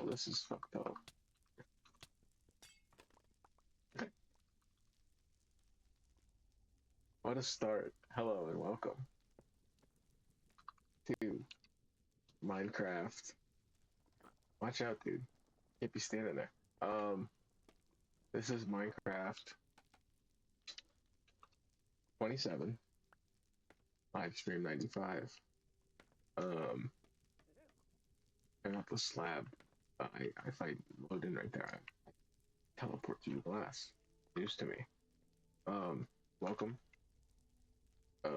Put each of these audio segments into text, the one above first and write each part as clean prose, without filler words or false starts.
Oh, this is fucked up. What a start. Hello and welcome to Minecraft. Watch out, dude. Can't be standing there. This is Minecraft 27, live stream 95. I got the slab. If I load in right there, I teleport to the glass. News to me. Welcome.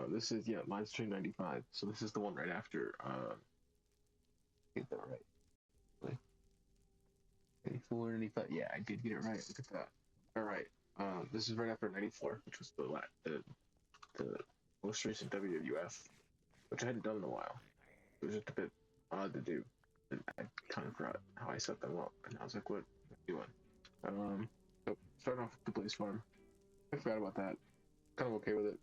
This is live stream 95. So this is the one right after. Get that right. 94, 95. Yeah, I did get it right. Look at that. All right. This is right after 94, which was the most recent WWF, which I hadn't done in a while. It was just a bit odd to do. And I kind of forgot how I set them up, and I was like, "What am I doing?" So starting off with the Blaze Farm. I forgot about that. Kind of okay with it.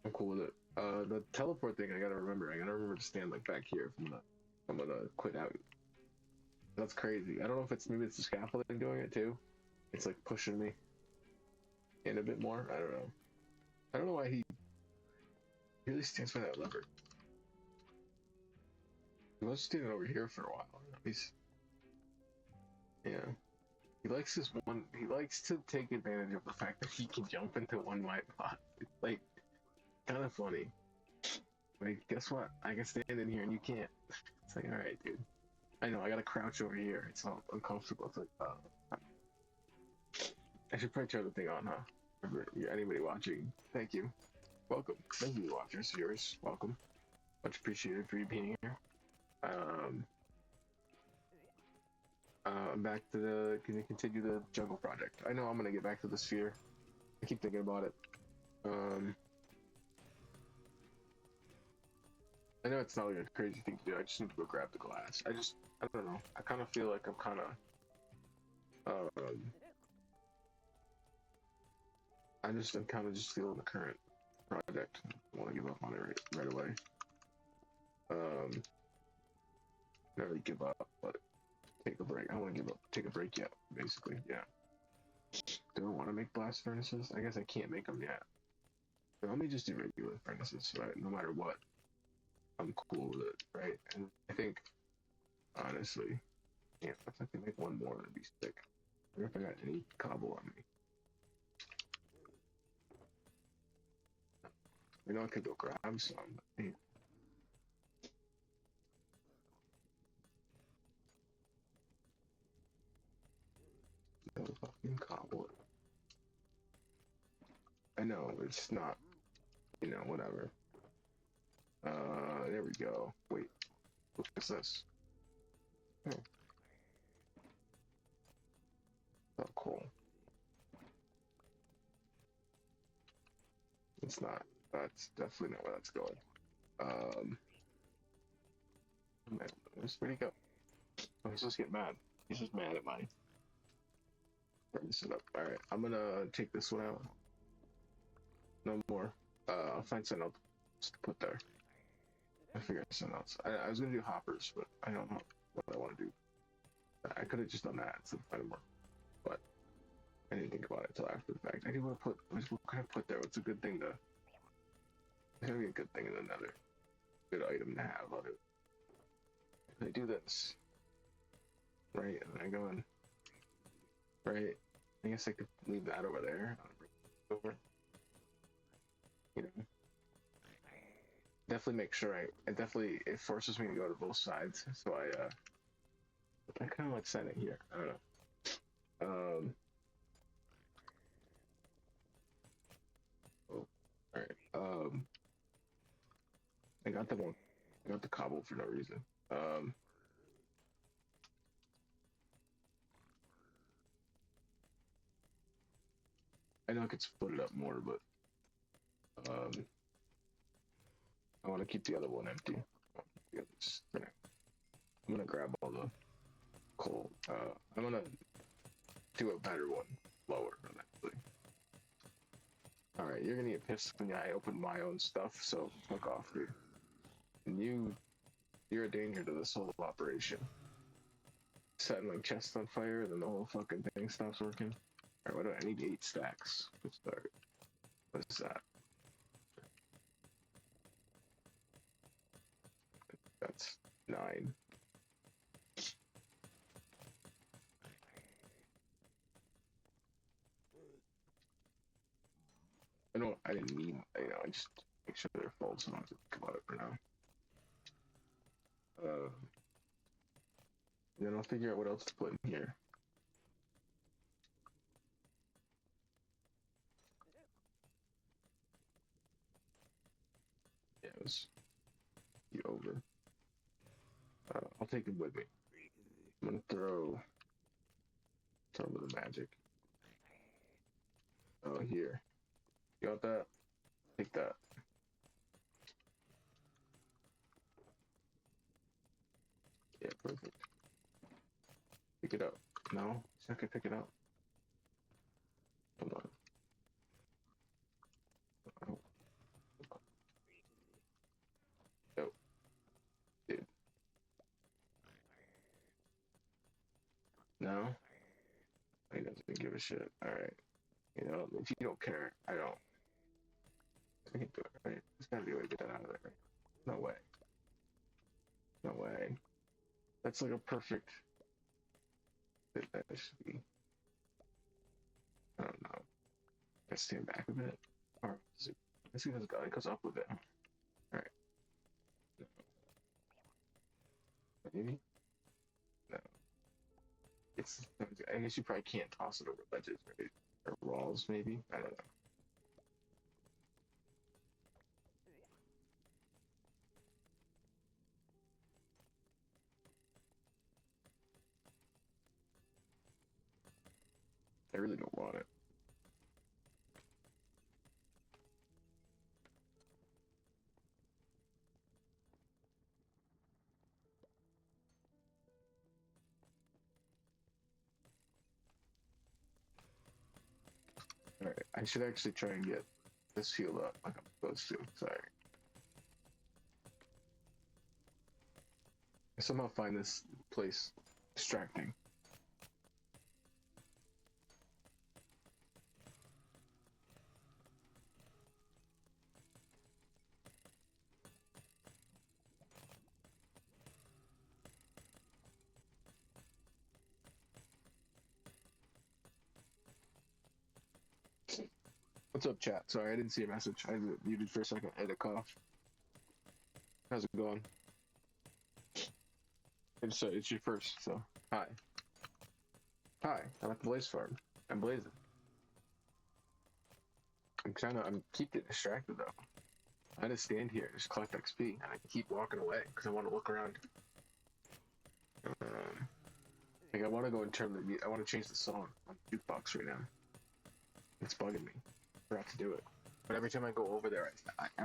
I'm cool with it. The teleport thing, I gotta remember. To stand like back here if I'm gonna quit out. That's crazy. I don't know if maybe it's the scaffolding doing it too. It's like pushing me in a bit more. I don't know. I don't know why he really stands by that lever. He was standing over here for a while. Yeah. He likes this one. He likes to take advantage of the fact that he can jump into one white pot. It's like kind of funny. Like, guess what? I can stand in here and you can't. It's like, all right, dude. I know. I gotta crouch over here. It's all uncomfortable. It's like, I should probably turn the thing on, huh? Anybody watching, thank you. Welcome. Thank you, watchers, viewers. Welcome. Much appreciated for you being here. I'm back to gonna continue the jungle project. I know I'm gonna get back to the sphere. I keep thinking about it. I know it's not like a crazy thing to do. I just need to go grab the glass. I don't know. I kind of feel like I'm kind of, I'm kind of just feeling the current project. I want to give up on it right away. Not really give up, but take a break. I don't want to give up. Take a break yet, basically. Yeah. Do I want to make blast furnaces? I guess I can't make them yet. But let me just do regular furnaces, right? No matter what, I'm cool with it, right? And I think, honestly, yeah, if I can make one more, that'd be sick. I wonder if I got any cobble on me. I know I could go grab some, but man. No fucking cobble. I know, it's not, whatever. There we go. Wait, what's this? Oh, oh cool. It's not. That's definitely not where that's going. Man, where'd he go? Oh, he's just getting mad. He's just mad at my this it up. All right, I'm gonna take this one out. No more. I'll find something else to put there. I figure out something else. I was gonna do hoppers, but I don't know what I want to do. I could have just done that instead of finding more, but I didn't think about it until after the fact. I do want to put. What can I put there? What's a good thing to? It's gonna be a good thing in another good item to have on it. I do this, right, and I go in, right. I guess I could leave that over there. Over. You know. Definitely make sure it forces me to go to both sides, so I kind of like setting it here. I don't know. Oh, all right. I got the one. I got the cobble for no reason. I know I could split it up more, but I want to keep the other one empty. I'm gonna grab all the coal. I'm gonna do a better one lower eventually. All right, you're gonna get pissed when I open my own stuff, so fuck off, dude. And you're a danger to this whole operation. setting like chests on fire, then the whole fucking thing stops working. Alright, what do I need? 8 stacks. Good start. What is that? That's 9. I know I didn't need, I just make sure they're full, so I don't have to think about it for now. Then I'll figure out what else to put in here. Yeah, it was over. I'll take it with me. I'm gonna throw some of the magic. Oh, here. You got that? Take that. Yeah, perfect. Pick it up. No, it's not gonna pick it up. Hold on. Oh. Oh. Dude. No? He doesn't give a shit. Alright. You know, if you don't care, I don't. I can do it, right? There's gotta be a way to get that out of there. No way. No way. That's like a perfect. That should be. I don't know. I stand back a bit. Or let's see if this guy goes up with it. Alright. No. Maybe? No. It's. I guess you probably can't toss it over ledges, right? Or walls, maybe? I don't know. I really don't want it. Alright, I should actually try and get this healed up like I'm supposed to. Sorry. I somehow find this place distracting. What's up, chat? Sorry, I didn't see a message. I muted for a second. I had a cough. How's it going? It's your first, so hi. Hi, I'm at the Blaze Farm. I'm blazing. I'm keep getting distracted though. I just stand here, just collect XP, and I keep walking away because I want to look around. Like I want to go and turn I want to change the song on the jukebox right now. It's bugging me. I forgot to do it. But every time I go over there,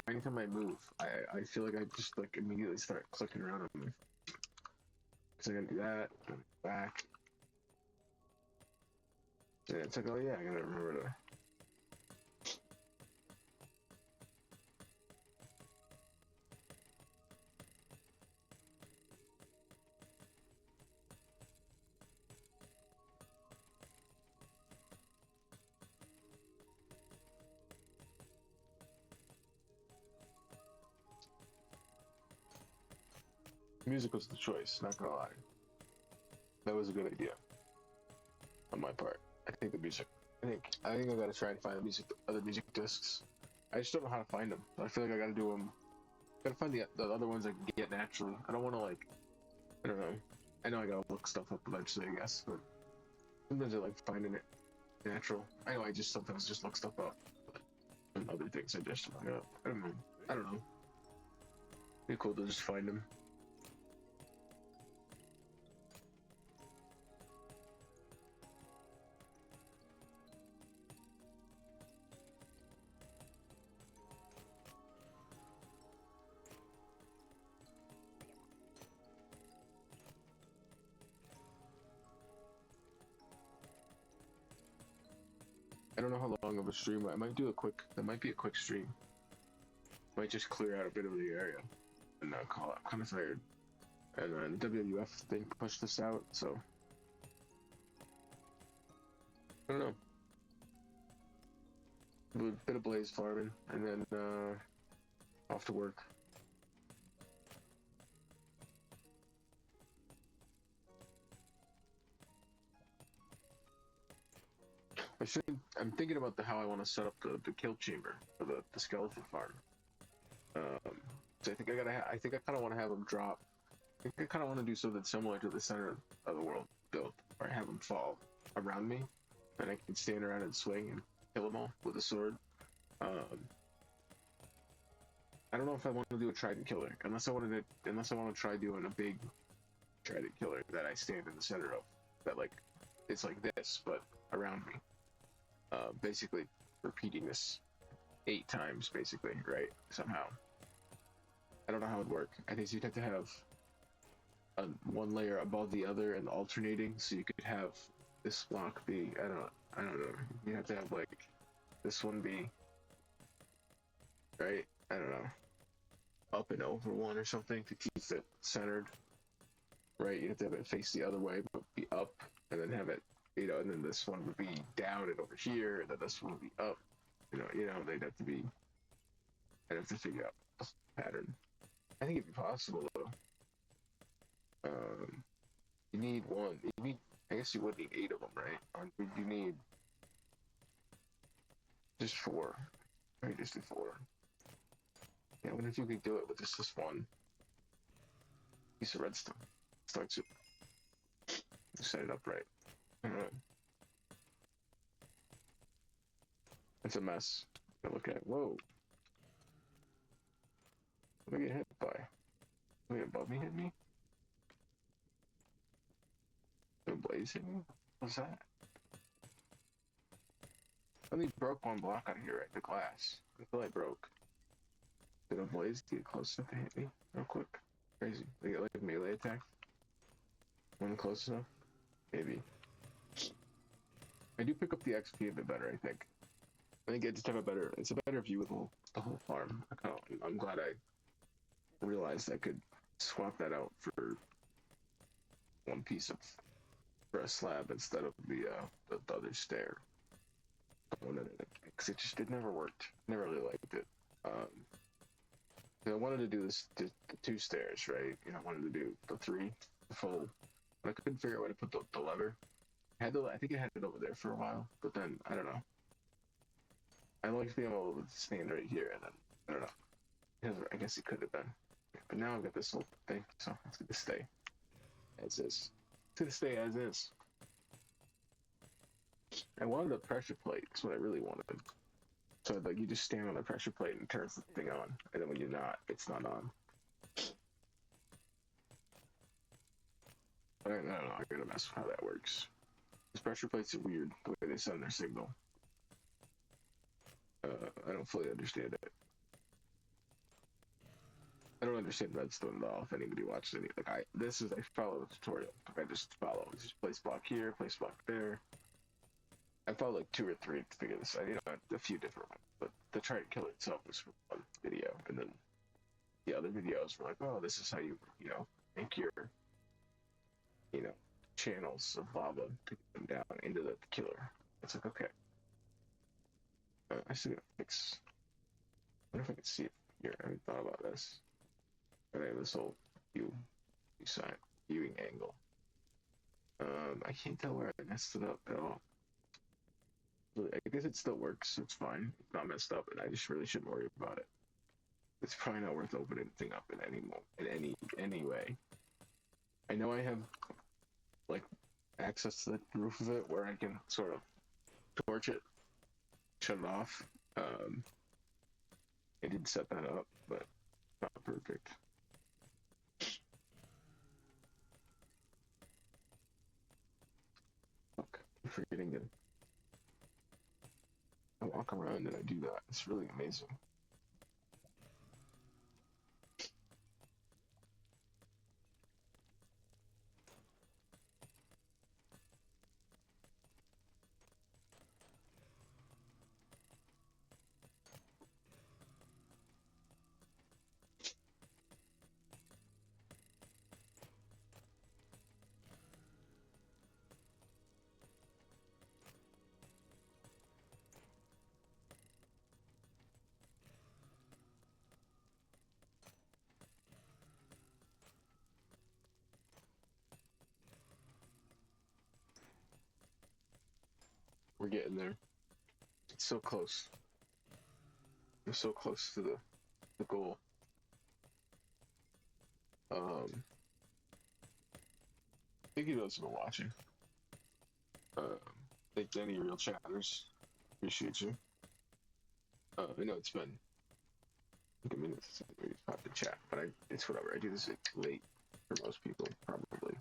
anytime I move, I feel like I just like immediately start clicking around on me. Because I gotta do that, and back. And it's like, oh yeah, I gotta remember to. Music was the choice, not gonna lie. That was a good idea on my part. I think the music. I think I gotta try and find the other music discs. I just don't know how to find them. I feel like I gotta do them. Gotta find the other ones I can get naturally. I don't want to like. I don't know. I know I gotta look stuff up eventually, I guess, but sometimes I like finding it natural. I know I just sometimes just look stuff up. And other things I just look up. I don't know. I don't know. It'd be cool to just find them. I don't know how long of a stream. I might do a quick. That might be a quick stream. Might just clear out a bit of the area and call it. I'm kind of tired. And then the WWF thing pushed this out, so I don't know. A bit of blaze farming, and then off to work. I'm thinking about how I want to set up the kill chamber for the skeleton farm. So I think I kind of want to have them drop. I think I kind of want to do something similar to the center of the world build, where I have them fall around me, and I can stand around and swing and kill them all with a sword. I don't know if I want to do a trident killer, unless I want to try doing a big trident killer that I stand in the center of, that like it's like this but around me. Basically repeating this 8 times, basically, right? Somehow. I don't know how it would work. I think you'd have to have one layer above the other and alternating, so you could have this block be, I don't know. You have to have like this one be, right? I don't know, up and over one or something to keep it centered, right? You have to have it face the other way, but be up, and then have it, and then this one would be down and over here, and then this one would be up. They'd have to be. I'd have to figure out the pattern. I think it'd be possible though. You need one. I guess you would need 8 of them, right? Or you need just 4. Right, just do 4. Yeah, I wonder if you could do it with just this one piece of redstone. Starts it. Set it up right. It's a mess. Look at. Whoa. What did I get hit by? Wait, above me hit me? The blaze hit me? What's that? I only broke one block out of here, right? The glass. I feel like broke. Did a blaze get close enough to hit me real quick? Crazy. They get like a melee attack. One close enough? Maybe. I do pick up the XP a bit better, I think. I think I just have it's a better view of the whole farm. I'm glad I realized I could swap that out for one piece for a slab instead of the other stair. Because it never worked. Never really liked it. I wanted to do the 2 stairs, right? I wanted to do the 3, the full. But I couldn't figure out where to put the lever. I think I had it over there for a while, but then I don't know. I like being able to stand right here, and then I don't know. I guess it could have been, but now I've got this whole thing, so it's gonna stay as is. It's gonna stay as is. I wanted a pressure plate. That's what I really wanted. So like you just stand on the pressure plate and it turns the thing on, and then when you're not, it's not on. But I don't know. I gotta mess with how that works. These pressure plates are weird the way they send their signal. I don't fully understand it. I don't understand redstone at all. If anybody watched any, I follow the tutorial. I just follow. It's just place block here, place block there. I followed like 2 or 3 to figure this out. A few different ones, but the trident killer itself was from one video, and then the other videos were like, oh, this is how you make your channels of lava to get them down into the killer. It's like, okay. I still gotta fix. I wonder if I can see it here. I haven't thought about this. I have this whole viewing angle. I can't tell where I messed it up at all. I guess it still works. It's fine. It's not messed up, and I just really shouldn't worry about it. It's probably not worth opening the thing up in any way. I know I have like access to the roof of it where I can sort of torch it, shut it off. I did set that up, but not perfect. Fuck, I'm forgetting it. I walk around and I do that. It's really amazing. We're getting there. It's so close. We're so close to the goal. Thank you to those who have been watching. Thank you to any real chatters. Appreciate you. I know it's been a minute since I popped the chat, but it's whatever. I do this late for most people, probably.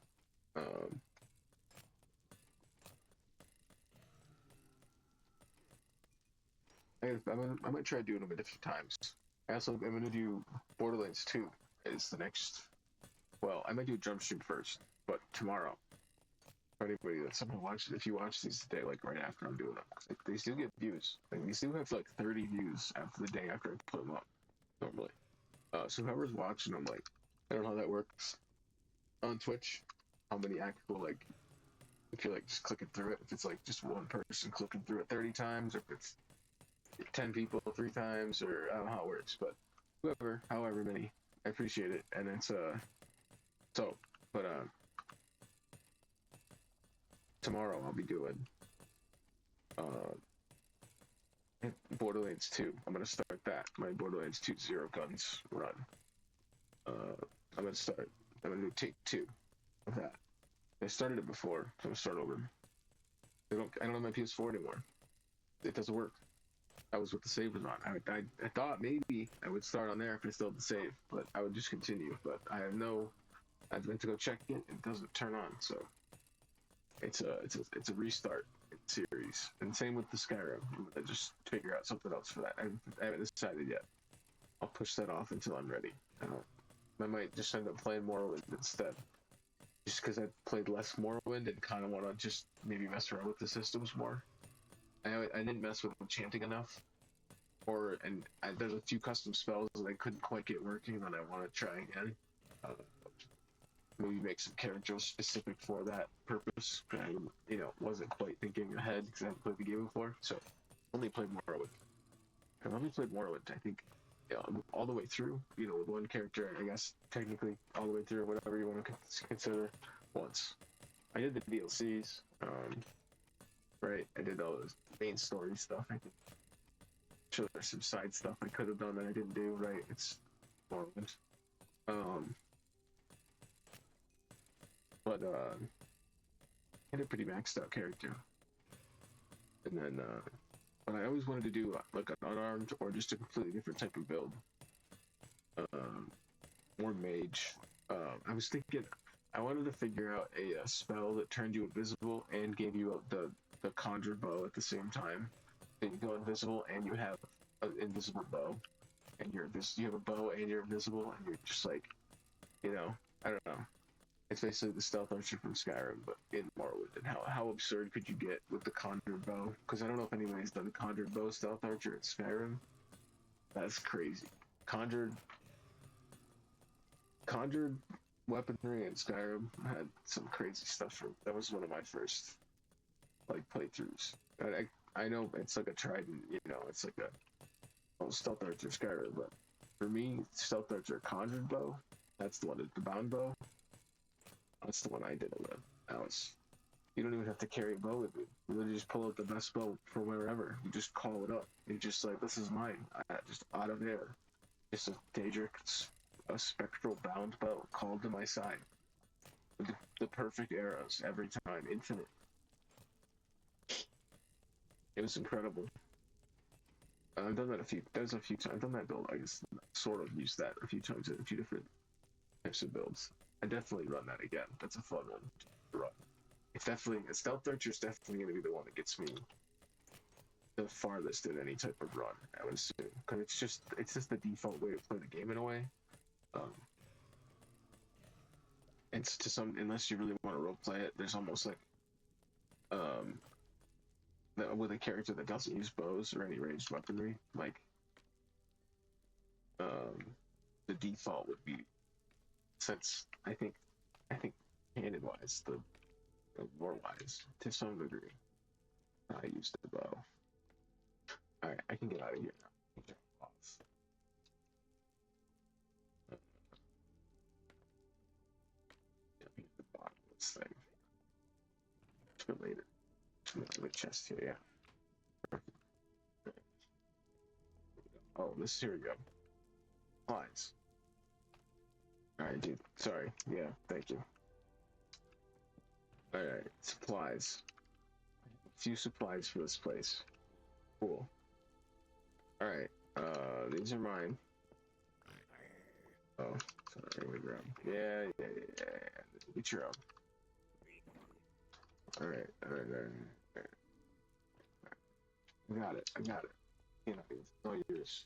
I might try doing them a different times. I'm gonna do Borderlands 2 is the next. Well, I might do a jump stream first, but tomorrow. For anybody that's someone watches, if you watch these today, like right after I'm doing them, like, they still get views. Like, these still have like 30 views after the day after I put them up normally. So whoever's watching them, like, I don't know how that works on Twitch. How many actual, like, if you're like just clicking through it, if it's like just one person clicking through it 30 times, or if it's 10 people 3 times, or I don't know how it works, but however many, I appreciate it. And it's tomorrow I'll be doing Borderlands 2. I'm gonna start that, my Borderlands 2 Zero Guns run. I'm gonna do take 2 of that. I started it before, so I'm gonna start over. I don't have my PS4 anymore. It doesn't work. I was with the save was on. I thought maybe I would start on there if I still had the save, but I would just continue. But I went to go check it. It doesn't turn on, so it's a restart series. And same with the Skyrim. I just figure out something else for that. I haven't decided yet. I'll push that off until I'm ready. I might just end up playing Morrowind instead. Just because I played less Morrowind and kind of want to just maybe mess around with the systems more. I didn't mess with enchanting enough, there's a few custom spells that I couldn't quite get working that I want to try again. Maybe make some characters specific for that purpose. I, wasn't quite thinking ahead because I haven't played the game before, so only played Morrowind. I've only played Morrowind, I think, all the way through. With one character, I guess technically all the way through, whatever you want to consider. Once I did the DLCs. Right, I did all the main story stuff. I think sure there's some side stuff I could have done that I didn't do. Right, it's Morrowind. But I had a pretty maxed out character, and then but I always wanted to do like an unarmed or just a completely different type of build, more mage. I was thinking I wanted to figure out a spell that turned you invisible and gave you the conjured bow at the same time. Then you go invisible and you have an invisible bow, and you have a bow and you're invisible, and you're just like, I don't know. It's basically the stealth archer from Skyrim, but in Morrowind. And how absurd could you get with the conjured bow? Because I don't know if anybody's done the conjured bow stealth archer in Skyrim. That's crazy. Conjured weaponry in Skyrim had some crazy stuff. That was one of my first playthroughs. I know it's like a trident, it's like a stealth archer Skyrim, but for me, stealth archer conjured bow, that's the one. The bound bow, that's the one I did it with. You don't even have to carry a bow with you. You literally just pull out the best bow from wherever. You just call it up. You're just like, this is mine. Just out of air. Just a Daedric, a spectral bound bow called to my side. The perfect arrows every time, infinite. It was incredible. I've done that a few times. I've done that build. I guess sort of used that a few times in a few different types of builds. I definitely run that again. That's a fun one to run. A stealth archer is definitely going to be the one that gets me the farthest in any type of run, I would assume, because it's just the default way to play the game in a way. It's unless you really want to role play it, there's almost like with a character that doesn't use bows or any ranged weaponry, like the default would be, since I think canon wise, the lore wise, to some degree, I used the bow. Alright, I can get out of here now. The bottom of this thing. It's related to the chest here, yeah. Oh, this here we go. Supplies. All right, dude. Sorry. Yeah, thank you. All right, supplies. A few supplies for this place. Cool. All right. These are mine. Oh, sorry. We grab. Yeah. Get your own. All right. I got it. You know, it's all yours.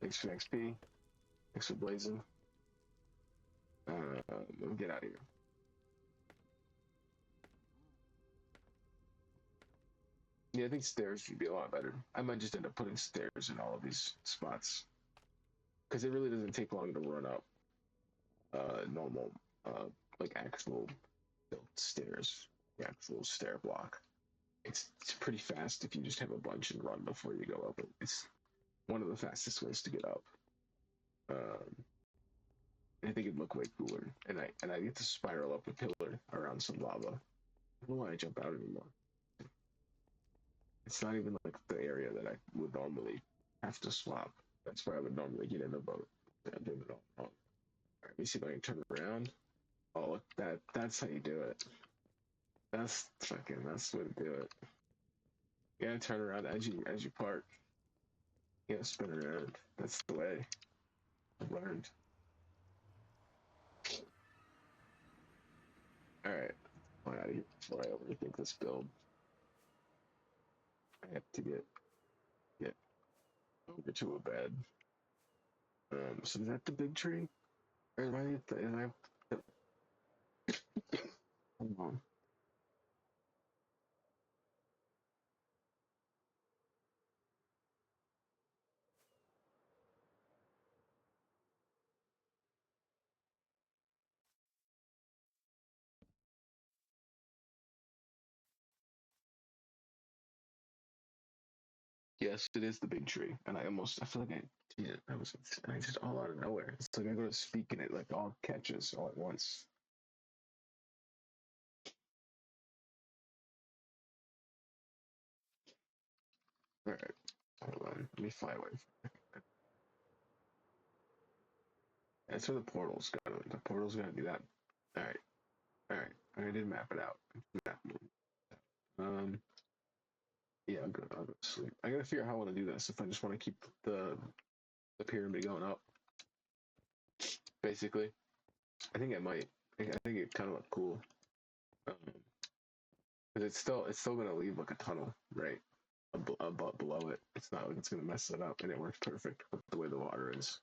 Thanks for XP. Thanks for blazing. Let me get out of here. Yeah, I think stairs would be a lot better. I might just end up putting stairs in all of these spots because it really doesn't take long to run up normal, like actual built stairs, the actual stair block. It's pretty fast if you just have a bunch and run before you go up. It's one of the fastest ways to get up. Um, I think it'd look way cooler, and I get to spiral up a pillar around some lava. I don't know why I jump out anymore. It's not even like the area that I would normally have to swap. That's where I would normally get in a boat. I'm doing it all wrong. All right, let me see if I can turn around. Oh, look, that's how you do it. That's the way to do it. You gotta turn around as you park. You gotta spin around. That's the way. I've learned. Alright. I'm out of here before I overthink this build. I have to get over to a bed. So is that the big tree? Or am I at the hold on. Yes, it is the big tree. And I feel like I just all out of nowhere. It's like I go to speak and it like all catches all at once. Alright. Hold on. Let me fly away. That's where the portal's going. The portal's gonna do that. Alright. Alright. I did map it out. Um yeah, I'll go to sleep. I gotta figure out how I wanna do this if I just wanna keep the pyramid going up. Basically. I think it might. I think it kinda look cool. Because it's still gonna leave like a tunnel, right? Below it. It's not like it's gonna mess it up, and it works perfect with the way the water is.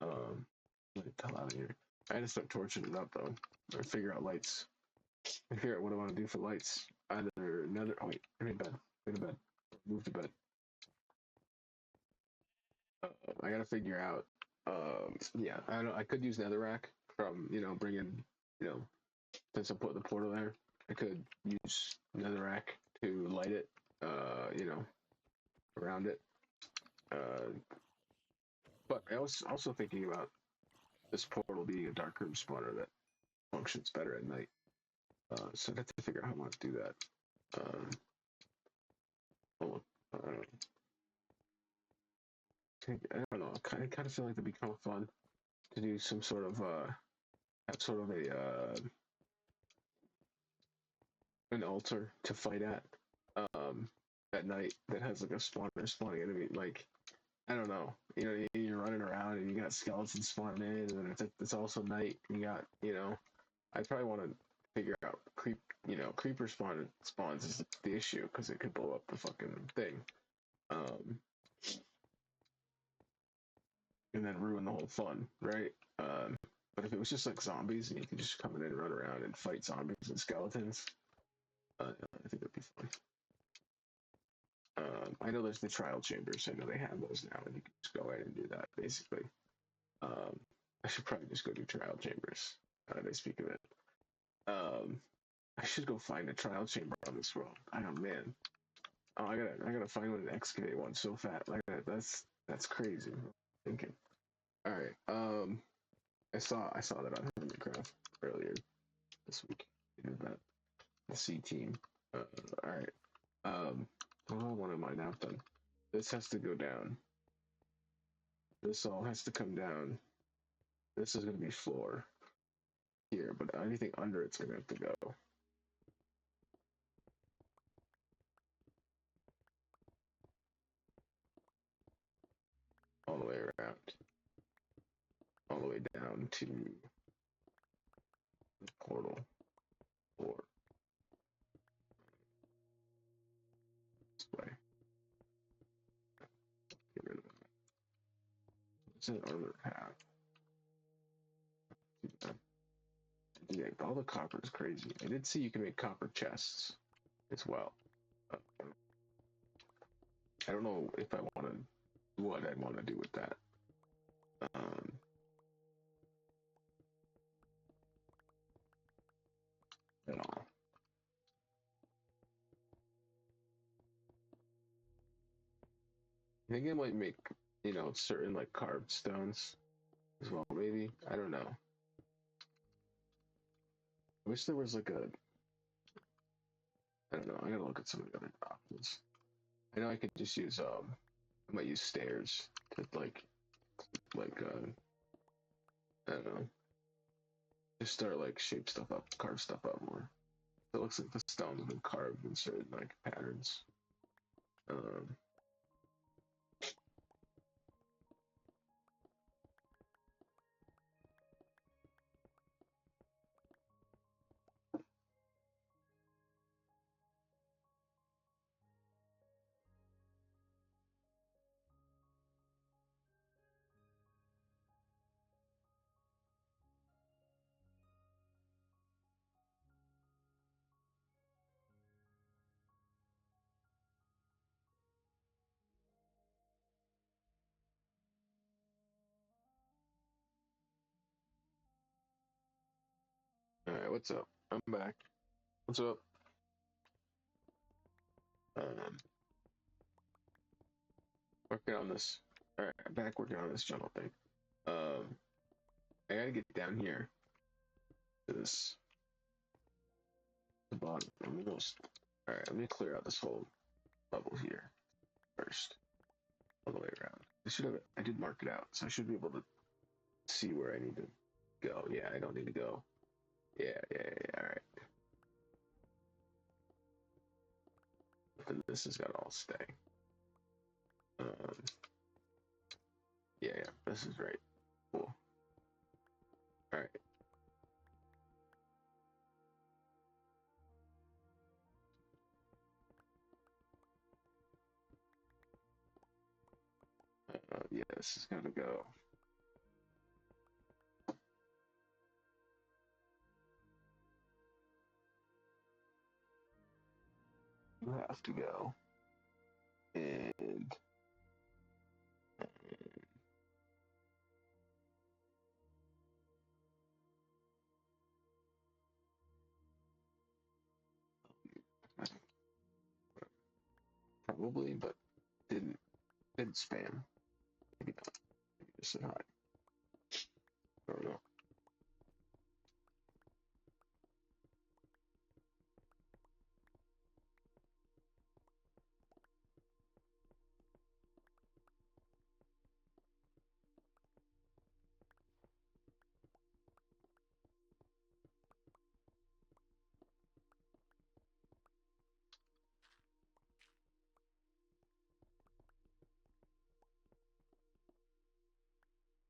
Let it hell out of here. I had to start torching it up though, or figure out lights. I figure out what I want to do for lights. Either another. Oh wait, I'm in bed. I'm in bed. Move to bed. I gotta figure out. Yeah, I don't. I could use netherrack from bringing since I put the portal there. I could use netherrack to light it. Around it. Uh, but I was also thinking about this portal being a dark room spawner that functions better at night. So I have to figure out how I want to do that. Oh, I don't know. I kind of feel like it'd be kind of fun to do some sort of an altar to fight at night that has like a spawning enemy. Like I don't know. You're running around and you got skeletons spawning in, and then it's also night. And you got I probably want to figure out creeper spawns is the issue because it could blow up the fucking thing. Um, and then ruin the whole fun, right? But if it was just like zombies and you could just come in and run around and fight zombies and skeletons, I think that'd be fun. I know there's the trial chambers. I know they have those now, and you can just go in and do that basically. I should probably just go do trial chambers. They speak of it. I should go find a trial chamber on this world. I don't man. Oh, I gotta find one and excavate one so fat like that. That's crazy. I'm thinking. All right. I saw that on Hermitcraft earlier this week. They did that. The C team. All right. Oh, what am I now done? This has to go down. This all has to come down. This is gonna be floor here, but anything under it's gonna have to go. All the way around. All the way down to the portal floor. This way. Get rid of that. It's an armor path. Yeah, all the copper is crazy. I did see you can make copper chests as well. I don't know if I want to, what I'd want to do with that. At all. I think I might make, certain like carved stones as well, maybe. I don't know. I wish there was like a, I don't know. I gotta look at some of the other options. I know I could just use, I might use stairs to I don't know, just start like shape stuff up, carve stuff up more. It looks like the stones have been carved in certain like patterns. Um, all right, what's up? I'm back. What's up? Um, Working on this. All right, I'm back working on this journal thing. Um, I gotta get down here to this the bottom. Almost. All right, let me clear out this whole bubble here first, all the way around. I should have. I did mark it out, so I should be able to see where I need to go. Yeah, I don't need to go. Yeah. All right. But then this has got to all stay. Um, yeah. This is right. Cool. All right. Yeah, this is gonna go. You have to go. And probably, but didn't spam. Maybe not. Maybe just said hi. I don't know.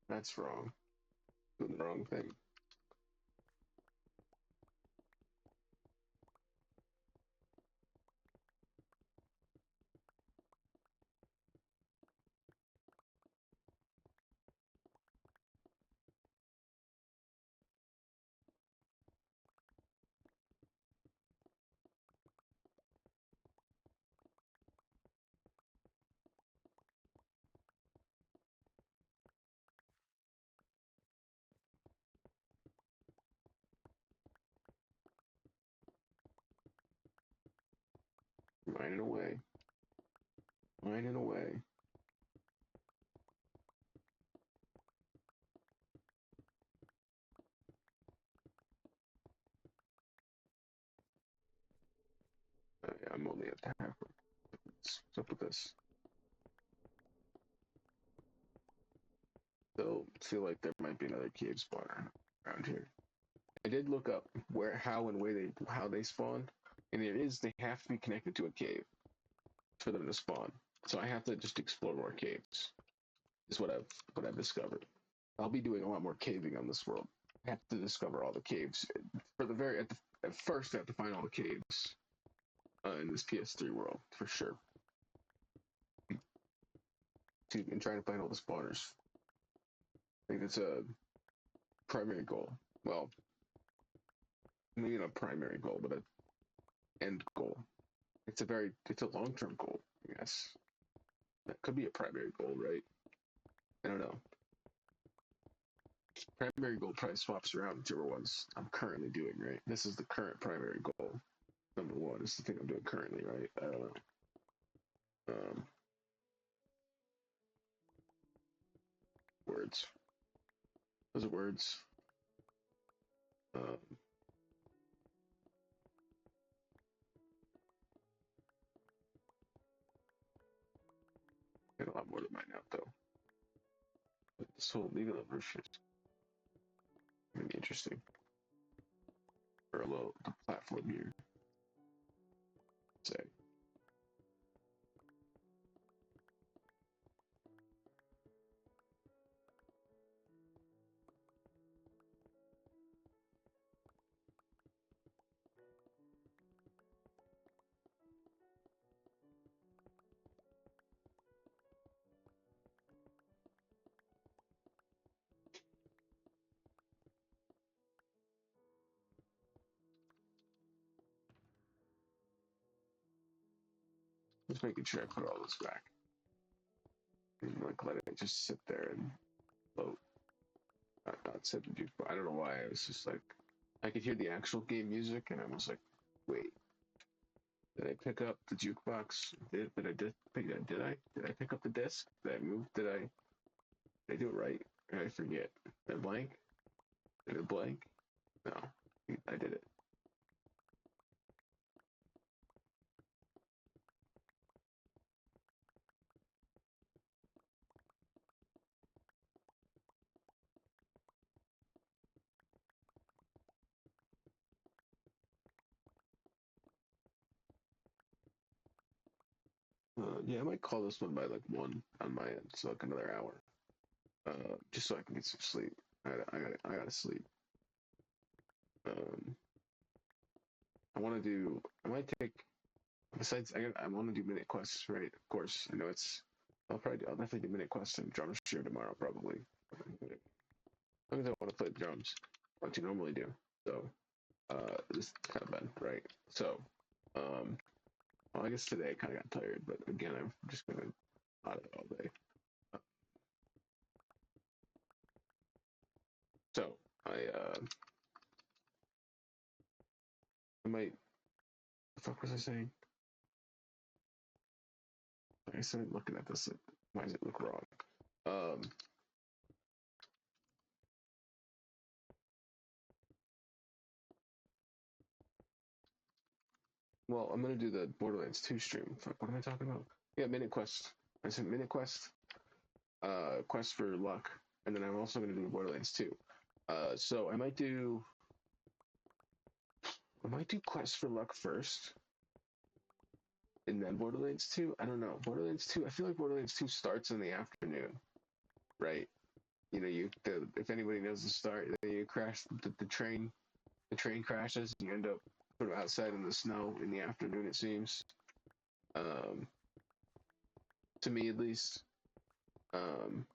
That's wrong. Doing the wrong thing. Mining away. Mining away. Yeah, I'm only at the halfway. What's up with this? Still feel like there might be another cave spawner around here. I did look up how, and where how they spawn, and they have to be connected to a cave for them to spawn. So I have to just explore more caves. Is what I've discovered. I'll be doing a lot more caving on this world. I have to discover all the caves. At first, I have to find all the caves in this PS3 world for sure. And try to find all the spawners. I think that's a primary goal. Well, maybe not a primary goal, but an end goal. It's a long term goal, I guess. That could be a primary goal, right? I don't know. Primary goal probably swaps around whichever ones I'm currently doing, right? This is the current primary goal. Number one is the thing I'm doing currently, right? I don't know. Words. Those are words. Got a lot more than mine out though. But this whole legal version is gonna be interesting. For a little the platform here. Say. Just making sure I put all this back. And like let it just sit there and float. Not sit and I don't know why. I was just like I could hear the actual game music and I was like, wait, did I pick up the jukebox? Did I pick up the disc? Did I move? Did I do it right? Did I forget? Did I blank? Did it blank? No. I did it. Yeah, I might call this one by like 1 on my end, so like another hour. Just so I can get some sleep. I gotta sleep. Um, I might take, besides, I want to do minute quests, right? Of course, I know I'll definitely do minute quests and drum share tomorrow, probably. As long as I want to play the drums, like you normally do. So, this is kind of bad, right? So, well, I guess today I kind of got tired, but again, I'm just gonna out it all day. So, I might, the fuck was I saying? I started looking at this. Why does it look wrong? Um, well, I'm gonna do the Borderlands 2 stream. Fuck, what am I talking about? Yeah, Minute Quest. I said Minute Quest. Quest for luck, and then I'm also gonna do Borderlands 2. So I might do Quest for luck first, and then Borderlands 2. I don't know. Borderlands 2. I feel like Borderlands 2 starts in the afternoon, right? You know, if anybody knows the start, then you crash the train. The train crashes, and you end up sort of outside in the snow in the afternoon. It seems, um, to me at least. Um,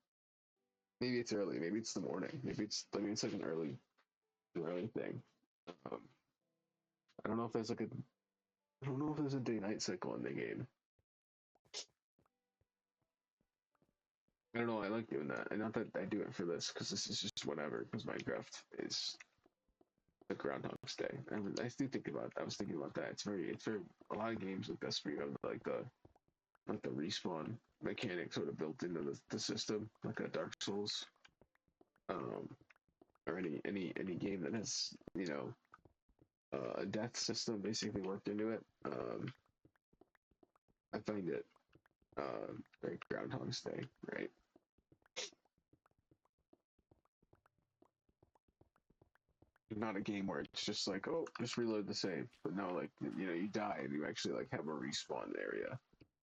maybe it's early. Maybe it's the morning. Maybe it's like an early thing. Um, I don't know if there's like a I don't know if there's a day night cycle in the game. I don't know. I like doing that, and not that I do it for this because this is just whatever. Because Minecraft is the Groundhog's Day. I do think about. I was thinking about that. It's very. A lot of games like this where you have like the respawn mechanic sort of built into the system, like a Dark Souls, um, or any game that has a death system basically worked into it. I find it very Groundhog's Day, right? Not a game where it's just like, oh, just reload the save, but no, like you die and you actually like have a respawn area.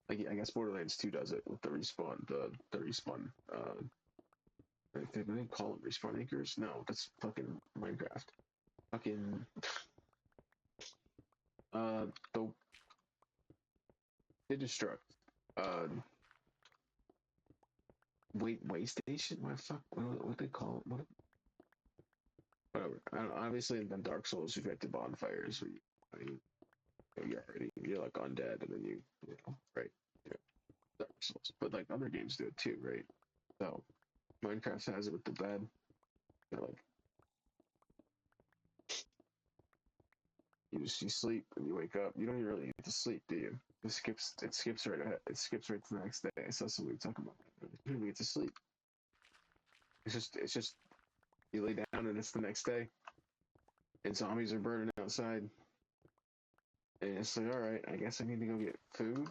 Like I guess Borderlands 2 does it with the respawn, the respawn. They didn't call them respawn anchors. No, that's fucking Minecraft. Fucking the Digistruct. Uh, wait station. What the fuck? What they call it? Whatever. I don't know. Obviously, in Dark Souls, you've got the bonfires where you're like undead, and then you know, right? Yeah, Dark Souls, but like other games do it too, right? So Minecraft has it with the bed. Like you sleep and you wake up. You don't even really get to sleep, do you? It skips right ahead. It skips right to the next day. So that's what we talk about. You don't even get to sleep. It's just you lay down and it's the next day, and zombies are burning outside, and it's like, all right, I guess I need to go get food.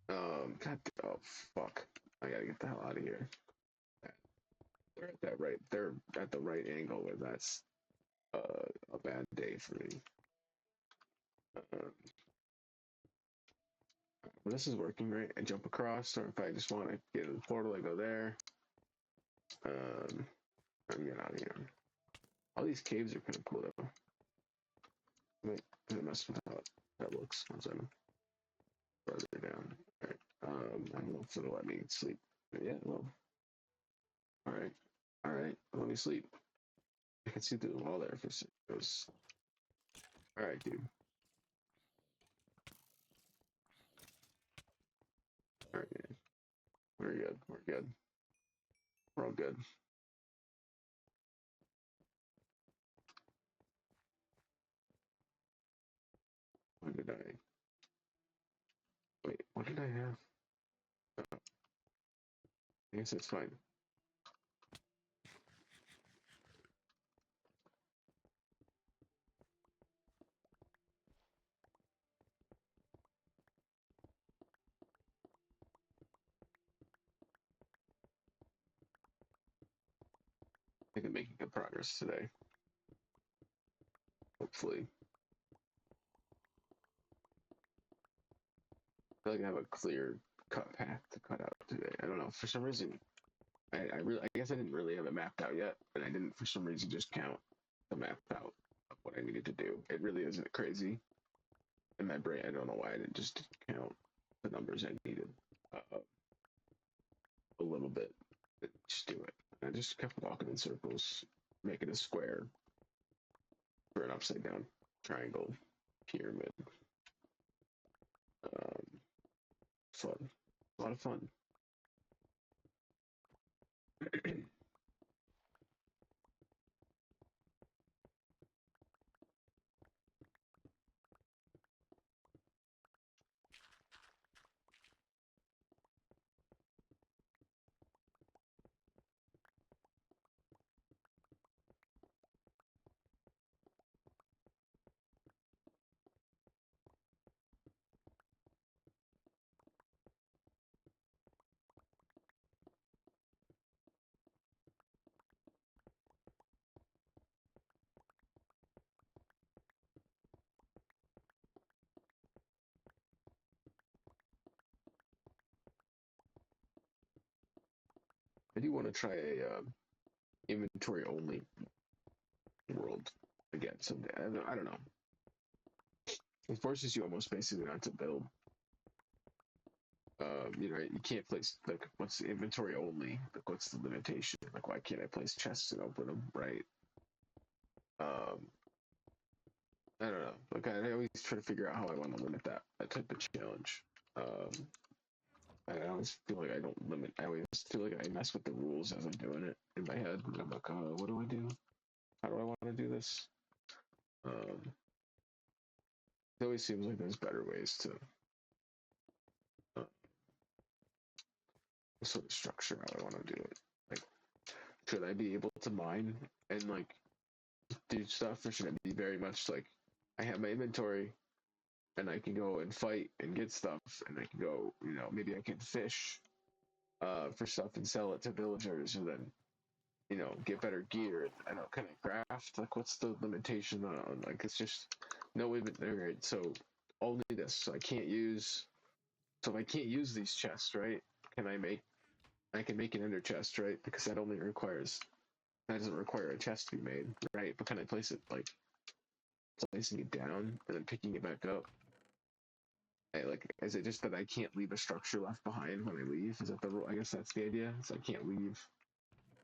God, oh fuck, I gotta get the hell out of here. They're at that right. They're at the right angle where that's a bad day for me. Uh, but this is working right. I jump across, or if I just want to get in the portal, I go there. I'm getting out of here. All these caves are kind of cool though. Wait, I'm gonna mess with how that looks. Once I'm further down. All right. I don't know if it'll let me sleep. But yeah, well. All right. All right. Let me sleep. I can see through the wall there for goes. All right, dude. All right, man. We're good. We're good. We're all good. What did I? Wait, what did I have? I guess it's fine. I think I'm making good progress today. Hopefully. I feel like I have a clear cut path to cut out today. I don't know. For some reason, I guess I didn't really have it mapped out yet, and I didn't for some reason just count the map out of what I needed to do. It really isn't crazy in my brain. I don't know why I didn't just count the numbers I needed a little bit. Just do it. I just kept walking in circles, making a square for an upside down triangle pyramid. Um, Fun, a lot of fun. I do want to try a inventory only world again someday. I don't know. It forces you almost basically not to build. You can't place like what's the inventory only? Like what's the limitation? Like why can't I place chests and open them? Right. Um, I don't know. Like I always try to figure out how I want to limit that type of challenge. Um, I always feel like I don't limit. I always feel like I mess with the rules as I'm doing it in my head. And I'm like, what do I do? How do I want to do this? Um, it always seems like there's better ways to uh, sort of structure how I want to do it. Like, should I be able to mine and like do stuff, or should it be very much like I have my inventory and I can go and fight and get stuff, and I can go, maybe I can fish for stuff and sell it to villagers, and then get better gear. I don't kind of craft. Like, what's the limitation on? Like, it's just no even. All right, so only this. So I can't use. So if I can't use these chests, right? Can I make? I can make an ender chest, right? Because that only requires. That doesn't require a chest to be made, right? But can I place it like placing it down and then picking it back up? Like, is it just that I can't leave a structure left behind when I leave? Is that the rule? I guess that's the idea. So I can't leave.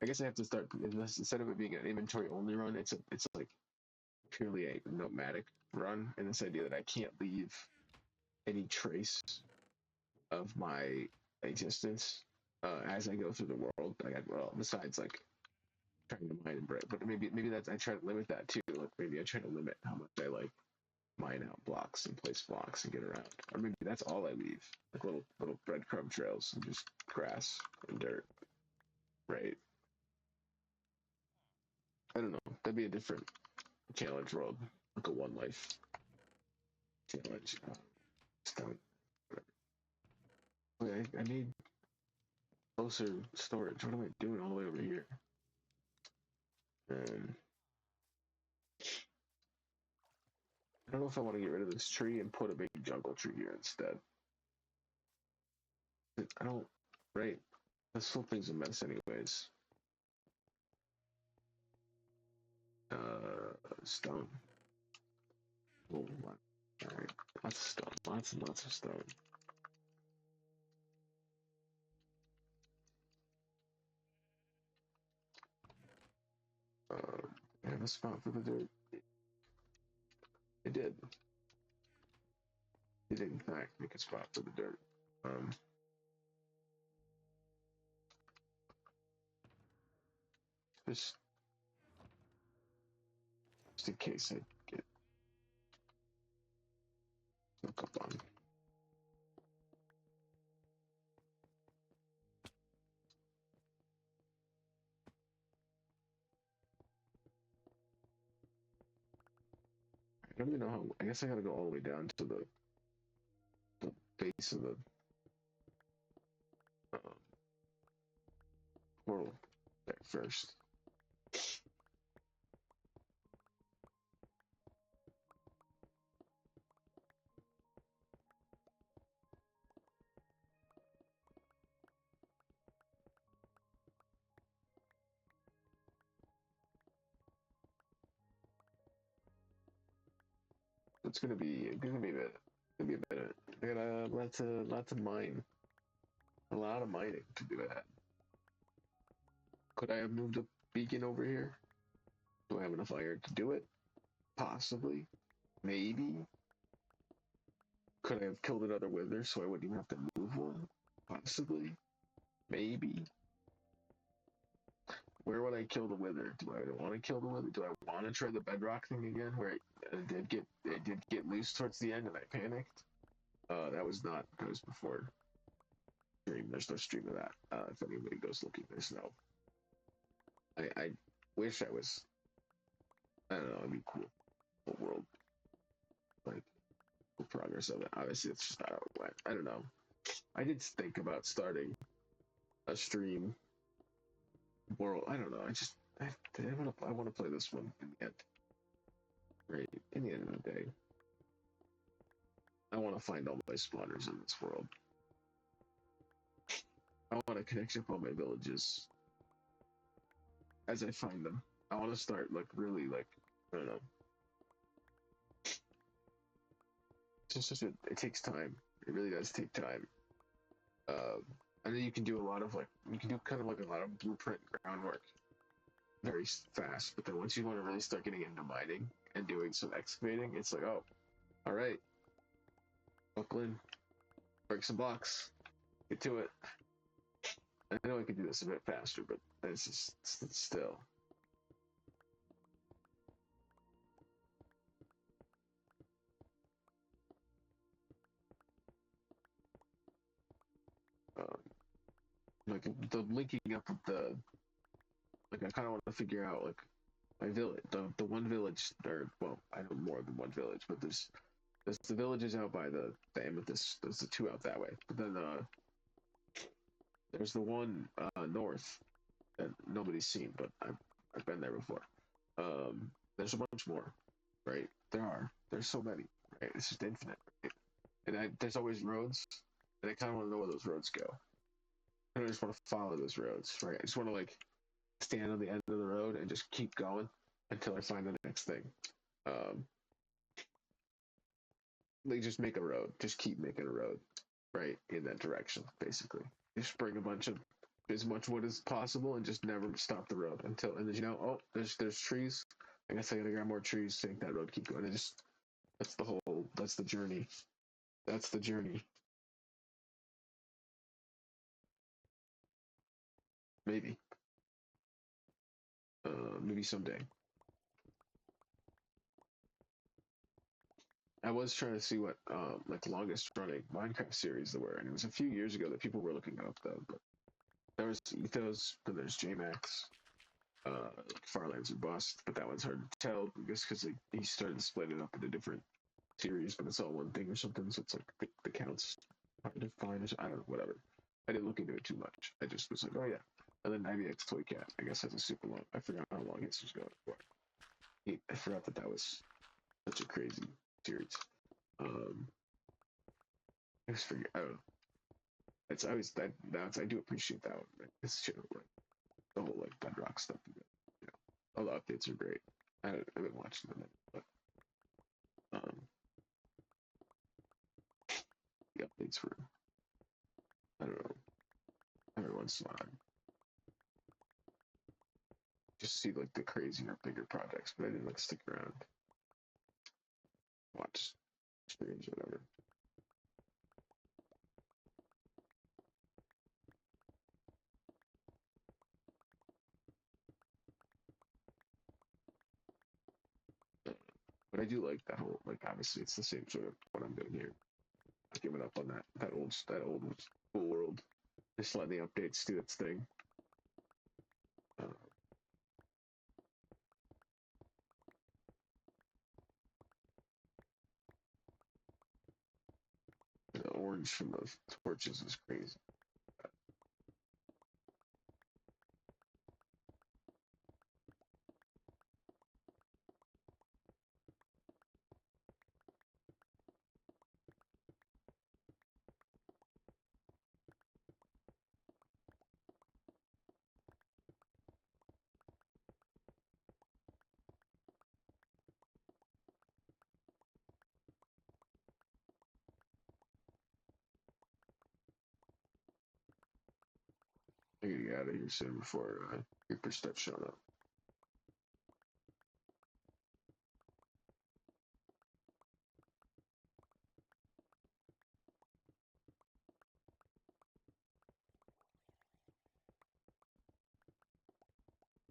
I guess I have to start instead of it being an inventory only run. It's like purely a nomadic run, and this idea that I can't leave any trace of my existence as I go through the world. Well, besides like trying to mine and break, but maybe that's I try to limit that too. Like maybe I try to limit how much I like mine out blocks and place blocks and get around, or maybe that's all I leave, like little breadcrumb trails and just grass and dirt. Right? I don't know. That'd be a different challenge world, like a one life challenge. Stone. Okay, I need closer storage. What am I doing all the way over here? Um, I don't know if I want to get rid of this tree and put a big jungle tree here instead. I don't. Right. This whole thing's a mess, anyways. Stone. Oh, all right. Lots of stone. Lots and lots of stone. I have a spot for the dirt. It did. It did, in fact, make a spot for the dirt. Just, just in case I get hook up on. I don't even know how. I guess I gotta go all the way down to the base of the uh, portal there first. It's gonna be a bit. Gonna be a minute. I got lots of mine. A lot of mining to do that. Could I have moved a beacon over here? Do I have enough iron to do it? Possibly. Maybe. Could I have killed another wither so I wouldn't even have to move one? Possibly. Maybe. Where would I kill the wither? Do I want to kill the wither? Do I want to try the bedrock thing again, where it did get loose towards the end and I panicked? That was not. That was before stream. There's no stream of that. If anybody goes looking, there's no. I wish I was. I don't know. It'd be cool. The world, like the progress of it. Obviously, it's just not how it went. I don't know. I did think about starting a stream world. I don't know. I want to play this one in the end. Right in the end of the day, I want to find all my spawners in this world. I want to connect up all my villages as I find them. I want to start like really like I don't know. It's just it takes time. It really does take time. I know you can do a lot of like you can do kind of like a lot of blueprint groundwork very fast, but then once you want to really start getting into mining and doing some excavating, it's like oh, all right, buckle in, break some blocks, get to it. I know I could do this a bit faster, but it's just still. Um, like the linking up of the like I kind of want to figure out like my village, the one village, or well, I know more than one village, but there's there's the villages out by the Amethyst. There's the two out that way. But then there's the one north that nobody's seen, but I've been there before. There's a bunch more, right? There's so many, right? It's just infinite, right? And there's always roads, and I kind of want to know where those roads go. I just want to follow those roads, right? I just want to like stand on the end of the road and just keep going until I find the next thing. Um, like just make a road, just keep making a road, right, in that direction, basically. Just bring a bunch of as much wood as possible and just never stop the road until, and then oh, there's trees. I guess I gotta grab more trees to make that road keep going. And just that's the journey. That's the journey. Maybe. Maybe someday. I was trying to see what like longest running Minecraft series there were, and it was a few years ago that people were looking up though. But there was Ethos, then there's JMax, like Farlands or Bust, but that one's hard to tell because he started to split it up into different series, but it's all one thing or something. So it's like the counts hard to find. I don't know, whatever. I didn't look into it too much. I just was like, oh yeah. And then IVX Toy Cat, I guess, has a super long. I forgot how long his was going for. I forgot that was such a crazy series. I just forget. I don't know. It's always I do appreciate that one. Right? It's like the whole like Bedrock stuff. All the updates are great. I've been watching them, but um, the updates were I don't know. Every once in a while, just see like the crazier, bigger projects, but I didn't like stick around, watch streams, or whatever. But I do like that whole like obviously it's the same sort of what I'm doing here. I've given up on that old cool world. Just let the updates do its thing. Uh, the orange from the torches is crazy. I gotta get out of here soon before Creeper starts showing up.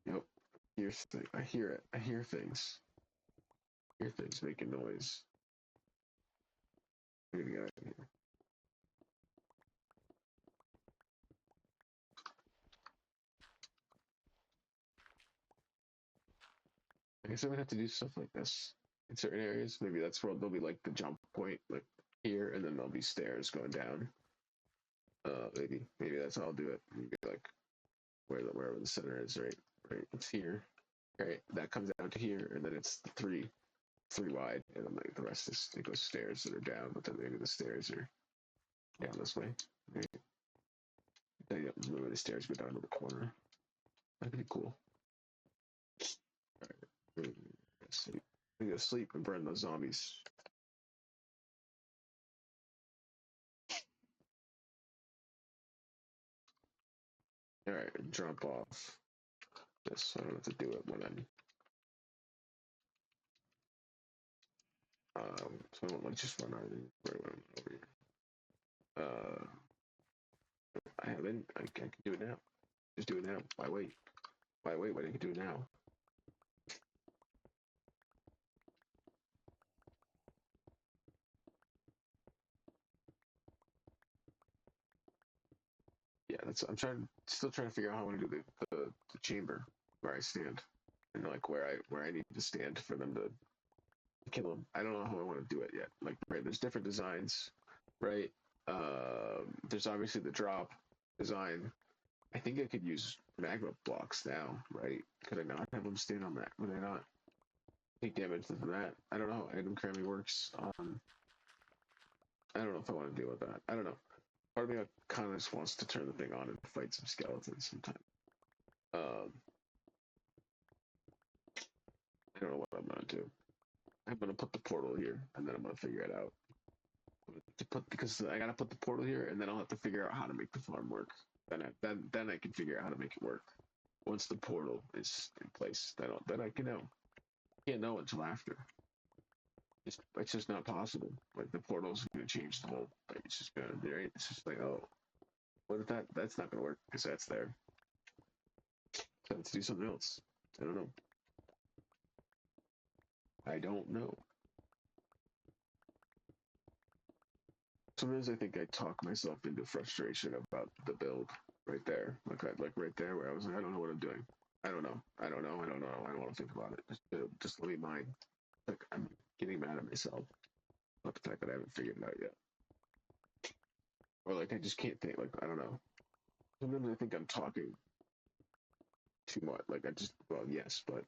Yep. I hear it. I hear things. I hear things making noise. I gotta get out of here. I guess I'm gonna have to do stuff like this in certain areas. Maybe that's where there'll be like the jump point, like here, and then there'll be stairs going down. Maybe that's how I'll do it. Maybe like wherever the center is, right? Right, it's here. Right, that comes down to here, and then it's three wide, and then like the rest is it goes stairs that are down, but then maybe the stairs are down this way. Right? Then maybe the stairs go down to the corner. That'd be cool. All right, sleep. I'm gonna go sleep and burn those zombies. All right, drop off. Yes, I don't have to do it when I'm. So let's just run over here. I haven't. I can do it now. Just do it now. Why wait? Why wait? Why didn't you do it now? Yeah, that's. Still trying to figure out how I want to do the chamber where I stand, and like where I need to stand for them to kill him. I don't know how I want to do it yet. Like, right, there's different designs, right? There's obviously the drop design. I think I could use magma blocks now, right? Could I not have them stand on that? Would I not take damage from that? I don't know how item cramming works. I don't know if I want to deal with that. I don't know. Part of me kind of just wants to turn the thing on and fight some skeletons sometime. I don't know what I'm gonna do. I'm gonna put the portal here, and then I'm gonna figure it out. Because I gotta put the portal here, and then I'll have to figure out how to make the farm work. Then I can figure out how to make it work. Once the portal is in place, then I can know. Can't know until after. It's just not possible. Like the portal's gonna change the whole. Like it's just gonna be right. It's just like, oh, what if that's not gonna work because that's there. So let's do something else. I don't know. I don't know. Sometimes I think I talk myself into frustration about the build right there. Like right there where I was like, I don't know what I'm doing. I don't know. I don't know. I don't know. I don't want to think about it. Just let me mind. Like I'm getting mad at myself about the fact that I haven't figured it out yet. Or like I just can't think. Like I don't know. Sometimes I think I'm talking too much. Like I just yes, but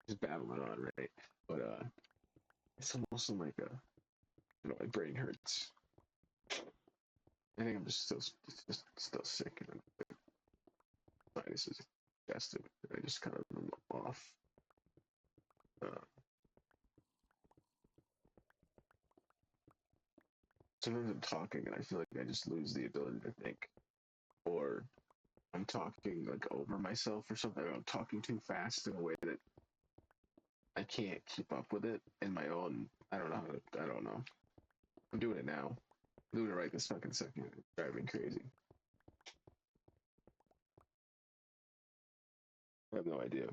just babbling on, right? But it's almost like my brain hurts. I think I'm just still sick and sinus is congested. I just kind of am off. Sometimes I'm talking and I feel like I just lose the ability to think, or I'm talking like over myself or something. I'm talking too fast in a way that I can't keep up with it in my own. I don't know. I don't know. I'm doing it now. I'm doing it right this fucking second. It's driving me crazy. I have no idea.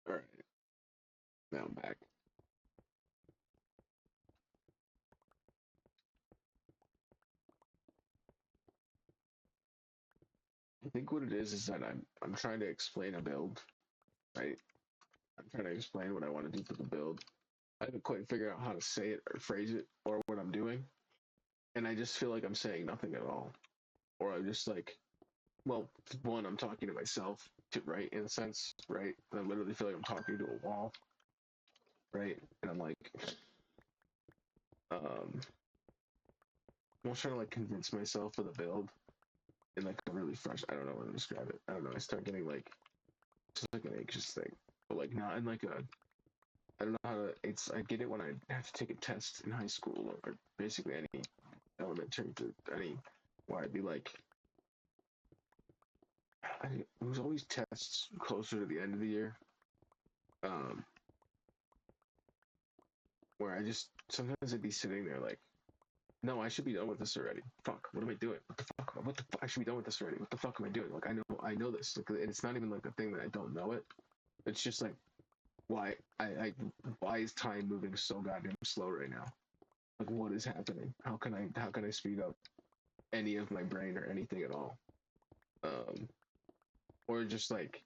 All right, now I'm back. I think what it is that I'm trying to explain a build, right? I'm trying to explain what I want to do for the build. I haven't quite figured out how to say it or phrase it or what I'm doing, and I just feel like I'm saying nothing at all, or I'm just like, well, one, I'm talking to myself, right, in a sense, right? And I literally feel like I'm talking to a wall, right? And I'm like, I'm trying to like convince myself of the build in like a really fresh. I don't know how to describe it. I don't know. I start getting like just like an anxious thing, but like not in like a. I don't know how to. It's I get it when I have to take a test in high school or basically any elementary to any. Where I'd be like, it was always tests closer to the end of the year. Um, where I just sometimes I'd be sitting there like, no, I should be done with this already. Fuck, what am I doing? What the fuck? What the fuck? I should be done with this already. What the fuck am I doing? Like I know this. Like, it's not even like a thing that I don't know it. It's just like why why is time moving so goddamn slow right now? Like what is happening? How can I speed up any of my brain or anything at all? Um, or just like,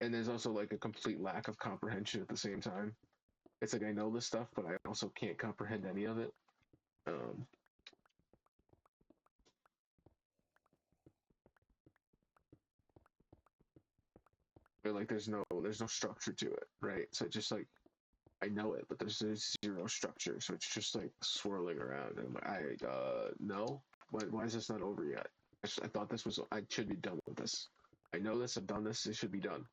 and there's also like a complete lack of comprehension at the same time. It's like I know this stuff, but I also can't comprehend any of it. Um, or like there's no structure to it, right? So it's just like I know it, but there's zero structure, so it's just like swirling around. And I'm like, no, why is this not over yet? I thought this was. I should be done with this. I know this. I've done this. It should be done.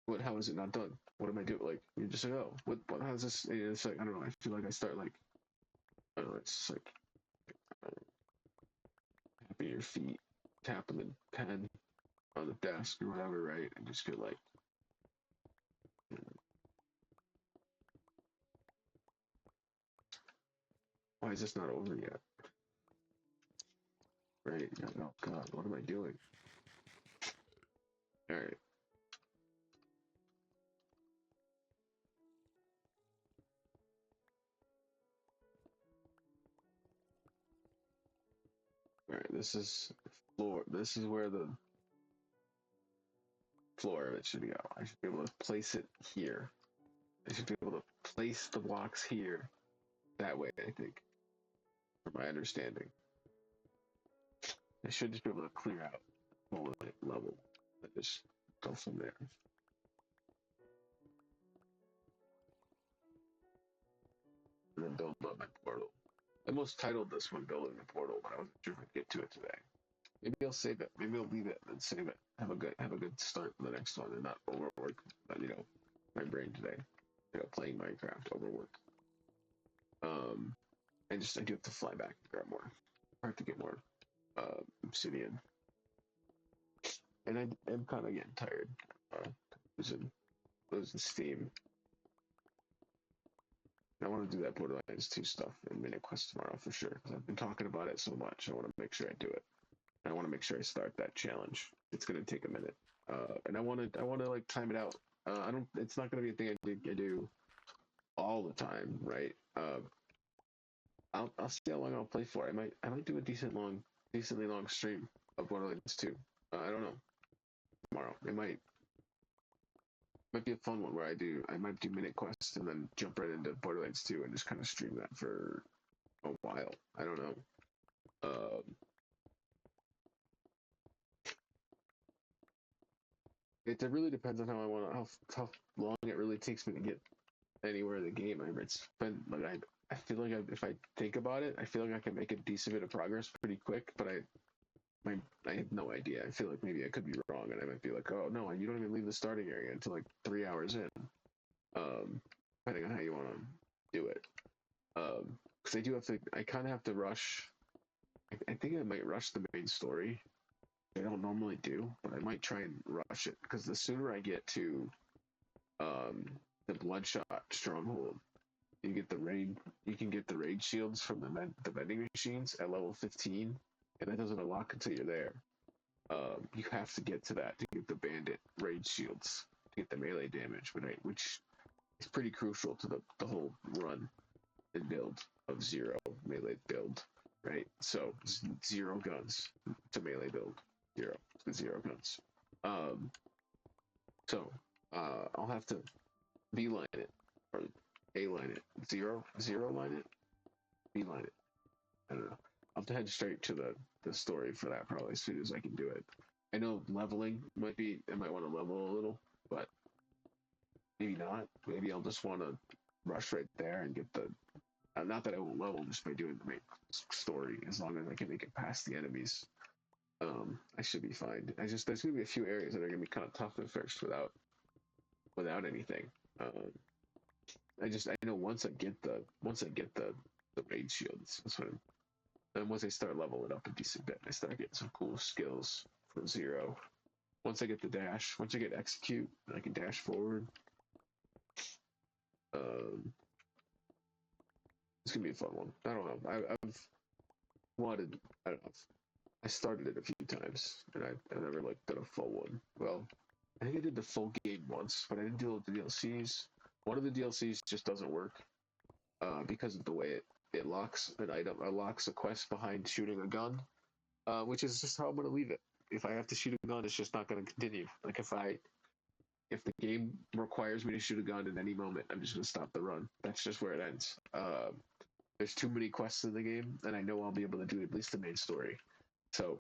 What? How is it not done? What am I doing? Like you're just like, oh, what? How's this? It's like I don't know. I feel like I start like I don't know. It's like your feet, tapping the pen on the desk or whatever, right? And just get like, why is this not over yet? Right? Oh God, what am I doing? All right. All right. This is floor. This is where the floor of it should go. I should be able to place it here. I should be able to place the blocks here. That way, I think, from my understanding. I should just be able to clear out all of it level and just go from there. And then build up my portal. I almost titled this one Building the Portal, but I wasn't sure if I'd get to it today. Maybe I'll save it. Maybe I'll leave it and save it. Have a good start for the next one and not overwork, my brain today. Playing Minecraft, overwork. And just I do have to fly back and grab more. I have to get more obsidian. And I am kind of getting tired. Losing steam. I want to do that Borderlands 2 stuff in Minute Quest tomorrow for sure. Because I've been talking about it so much. I want to make sure I do it. I want to make sure I start that challenge. It's gonna take a minute, and I want to like time it out. I don't. It's not gonna be a thing I do all the time, right? I'll see how long I'll play for. I might do a decently long stream of Borderlands 2. I don't know. Tomorrow it might be a fun one where I might do Minute Quest and then jump right into Borderlands 2 and just kind of stream that for a while. I don't know. It really depends on how long it really takes me to get anywhere in the game. It's been like I feel like if I think about it, I feel like I can make a decent bit of progress pretty quick. But I have no idea. I feel like maybe I could be wrong, and I might be like, oh no, you don't even leave the starting area until like 3 hours in. Depending on how you want to do it. Because I do have to. I kind of have to rush. I think I might rush the main story. I don't normally do, but I might try and rush it because the sooner I get to the Bloodshot Stronghold, you can get the raid shields from the vending machines at level 15, and that doesn't unlock until you're there. You have to get to that to get the bandit raid shields to get the melee damage, which is pretty crucial to the whole run and build of zero melee build, right? So zero guns to melee build, zero guns. So I'll have to beeline it or A line it, zero line it, beeline it. I don't know. I'll have to head straight to the story for that probably as soon as I can do it. I know leveling I might want to level a little, but maybe not. Maybe I'll just want to rush right there and get the. Not that I won't level just by doing the main story, as long as I can make it past the enemies. I should be fine. There's gonna be a few areas that are gonna be kind of tough at first without anything. I know once I get the raid shields, that's when. And once I start leveling up a decent bit, I start getting some cool skills for zero. Once I get the dash, once I get execute, I can dash forward. It's gonna be a fun one. I don't know. I've wanted. I don't know. I started it a few times, and I never like did a full one. Well, I think I did the full game once, but I didn't deal with the DLCs. One of the DLCs just doesn't work because of the way it locks an item, locks a quest behind shooting a gun, which is just how I'm gonna leave it. If I have to shoot a gun, it's just not gonna continue. Like if the game requires me to shoot a gun at any moment, I'm just gonna stop the run. That's just where it ends. There's too many quests in the game, and I know I'll be able to do at least the main story. So,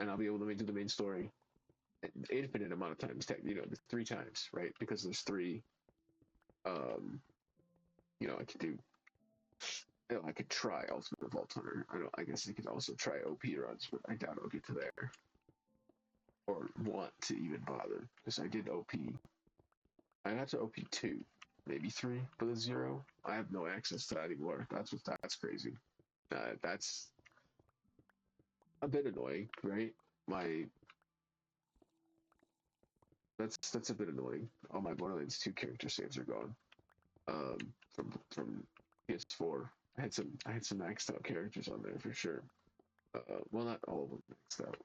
and I'll be able to do the main story an infinite amount of times. 3 times, right? Because there's 3. I could do. I could try Ultimate Vault Hunter. I guess I could also try OP runs, but I doubt I'll get to there. Or want to even bother, because I did OP. I got to OP 2, maybe 3 for the 0. I have no access to that anymore. That's crazy. That's a bit annoying, right? My that's a bit annoying. All my Borderlands 2 character saves are gone. From PS4. I had some maxed out characters on there for sure. Well, not all of them maxed out.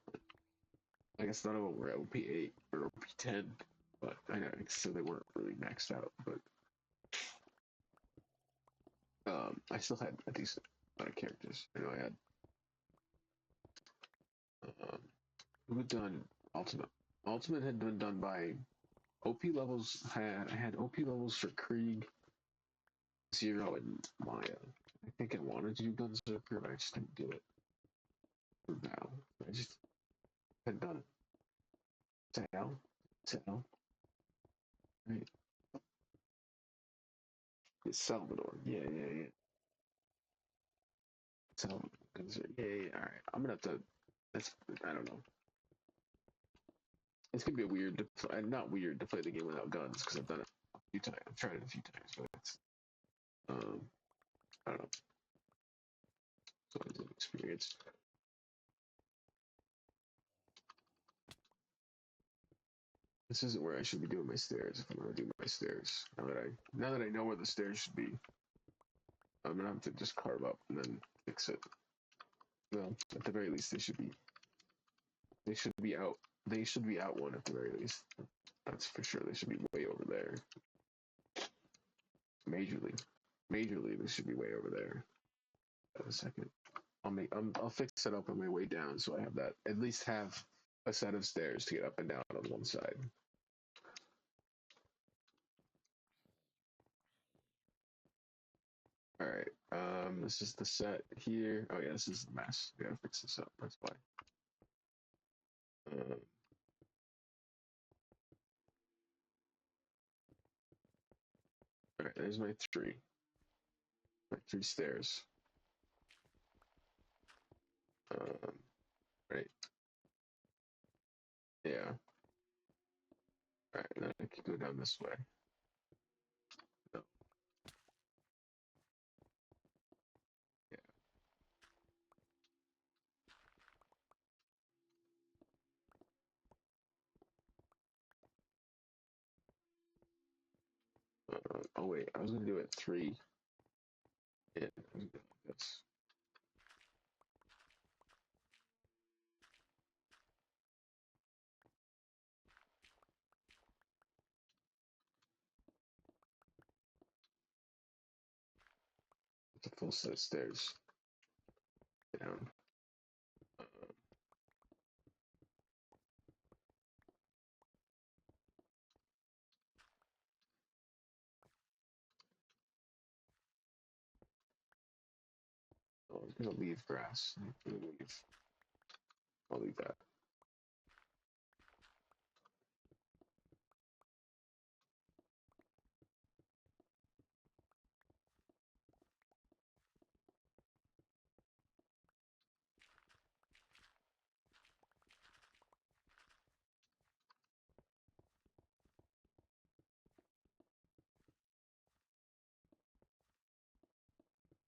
I guess none of them were OP8 or OP10, but I know so they weren't really maxed out. But I still had a decent amount of characters. You know, I had um, who had done Ultimate. Ultimate had been done by OP levels. I had OP levels for Krieg, Zero, and Maya. I think I wanted to do Gunzerker, but I just didn't do it for now. I just hadn't done it. Sal, right? It's Salvador. Yeah. Salvador. Yeah. All right. I'm gonna have to. That's. I don't know. It's gonna be weird to play, not weird to play the game without guns because I've done it a few times. I've tried it a few times, but it's um, I don't know. So it's an experience. This isn't where I should be doing my stairs. If I'm gonna do my stairs, now that I know where the stairs should be, I'm gonna have to just carve up and then fix it. Well, at the very least, they should be out. They should be out one at the very least. That's for sure. They should be way over there. Majorly, they should be way over there. A second. I'll fix it up on my way down so I have that at least have a set of stairs to get up and down on one side. All right. This is the set here. Oh yeah, this is the mess. We gotta fix this up. That's why. Uh, all right, there's my three. My three stairs. Um, right. Yeah. All right, then I can go down this way. No. Yeah. Oh wait, I was gonna do it three. Yeah. That's a full set of stairs down. Uh, I was gonna leave grass. I'll leave that.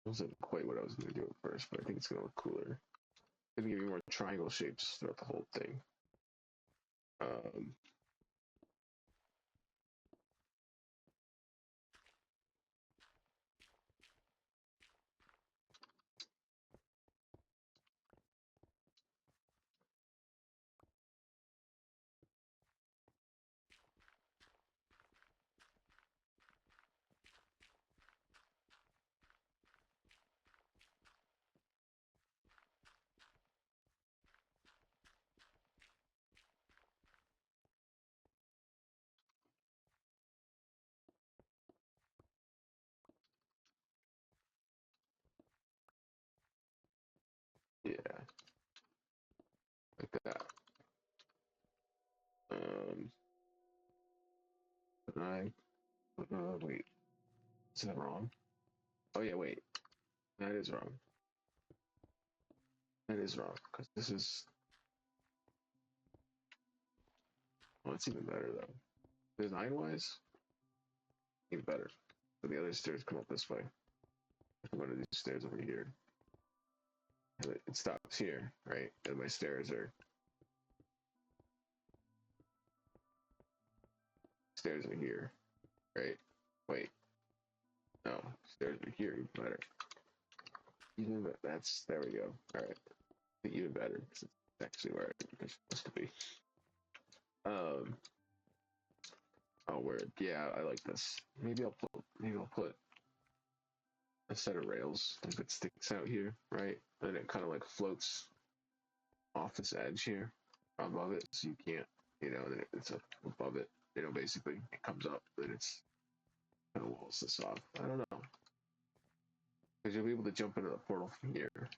Wasn't quite what I was gonna do at first, but I think it's gonna look cooler. Gonna give you more triangle shapes throughout the whole thing. Um, yeah, like that. Um, I wait, is that wrong? Oh yeah, wait, that is wrong. That is wrong because this is. Oh, it's even better though. Design wise, even better. So the other stairs come up this way. I'm gonna do stairs over here. and it stops here, right? And my stairs are here, right? Wait, no, stairs are here. Even better. Even that's there we go. All right, even better. It's actually where it's supposed to be. Oh, weird. Yeah, I like this. Maybe I'll put a set of rails like it sticks out here, right? And it kind of like floats off this edge here above it, so you can't, then it's up above it. Basically it comes up, and it's kind of walls this off. I don't know, because you'll be able to jump into the portal from here.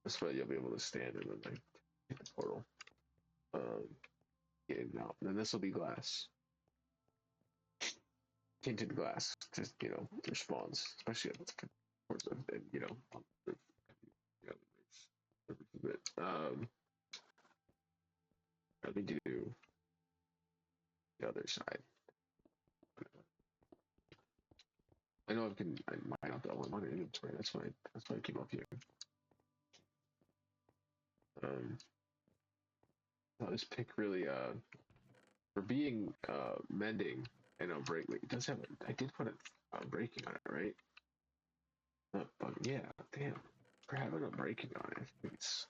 This way you'll be able to stand and then like hit the portal. Yeah, no. Then this will be glass. Tinted glass, just respawns, especially at towards the on the roof. Let me do the other side. I know I might not that one on inventory. That's why I came up here. This pick really for being mending and break. It does have I did put a breaking on it, right? But yeah, damn. For having a breaking on it, I think it's.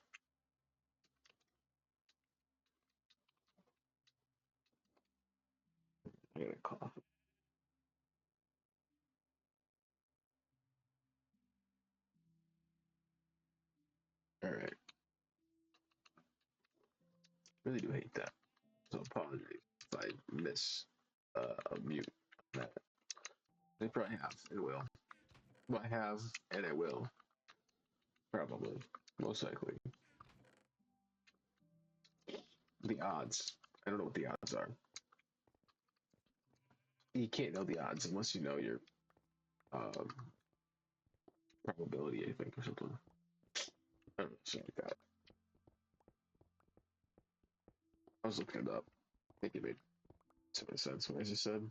I got a cough. All right. Really do hate that. So apologies if I miss a mute on that. I probably have and will. Well, I have and I will. Probably. Most likely. The odds. I don't know what the odds are. You can't know the odds unless you know your um, probability, I think, or something. I don't know, something like that. I was looking it up. I think it made some sense what I just said.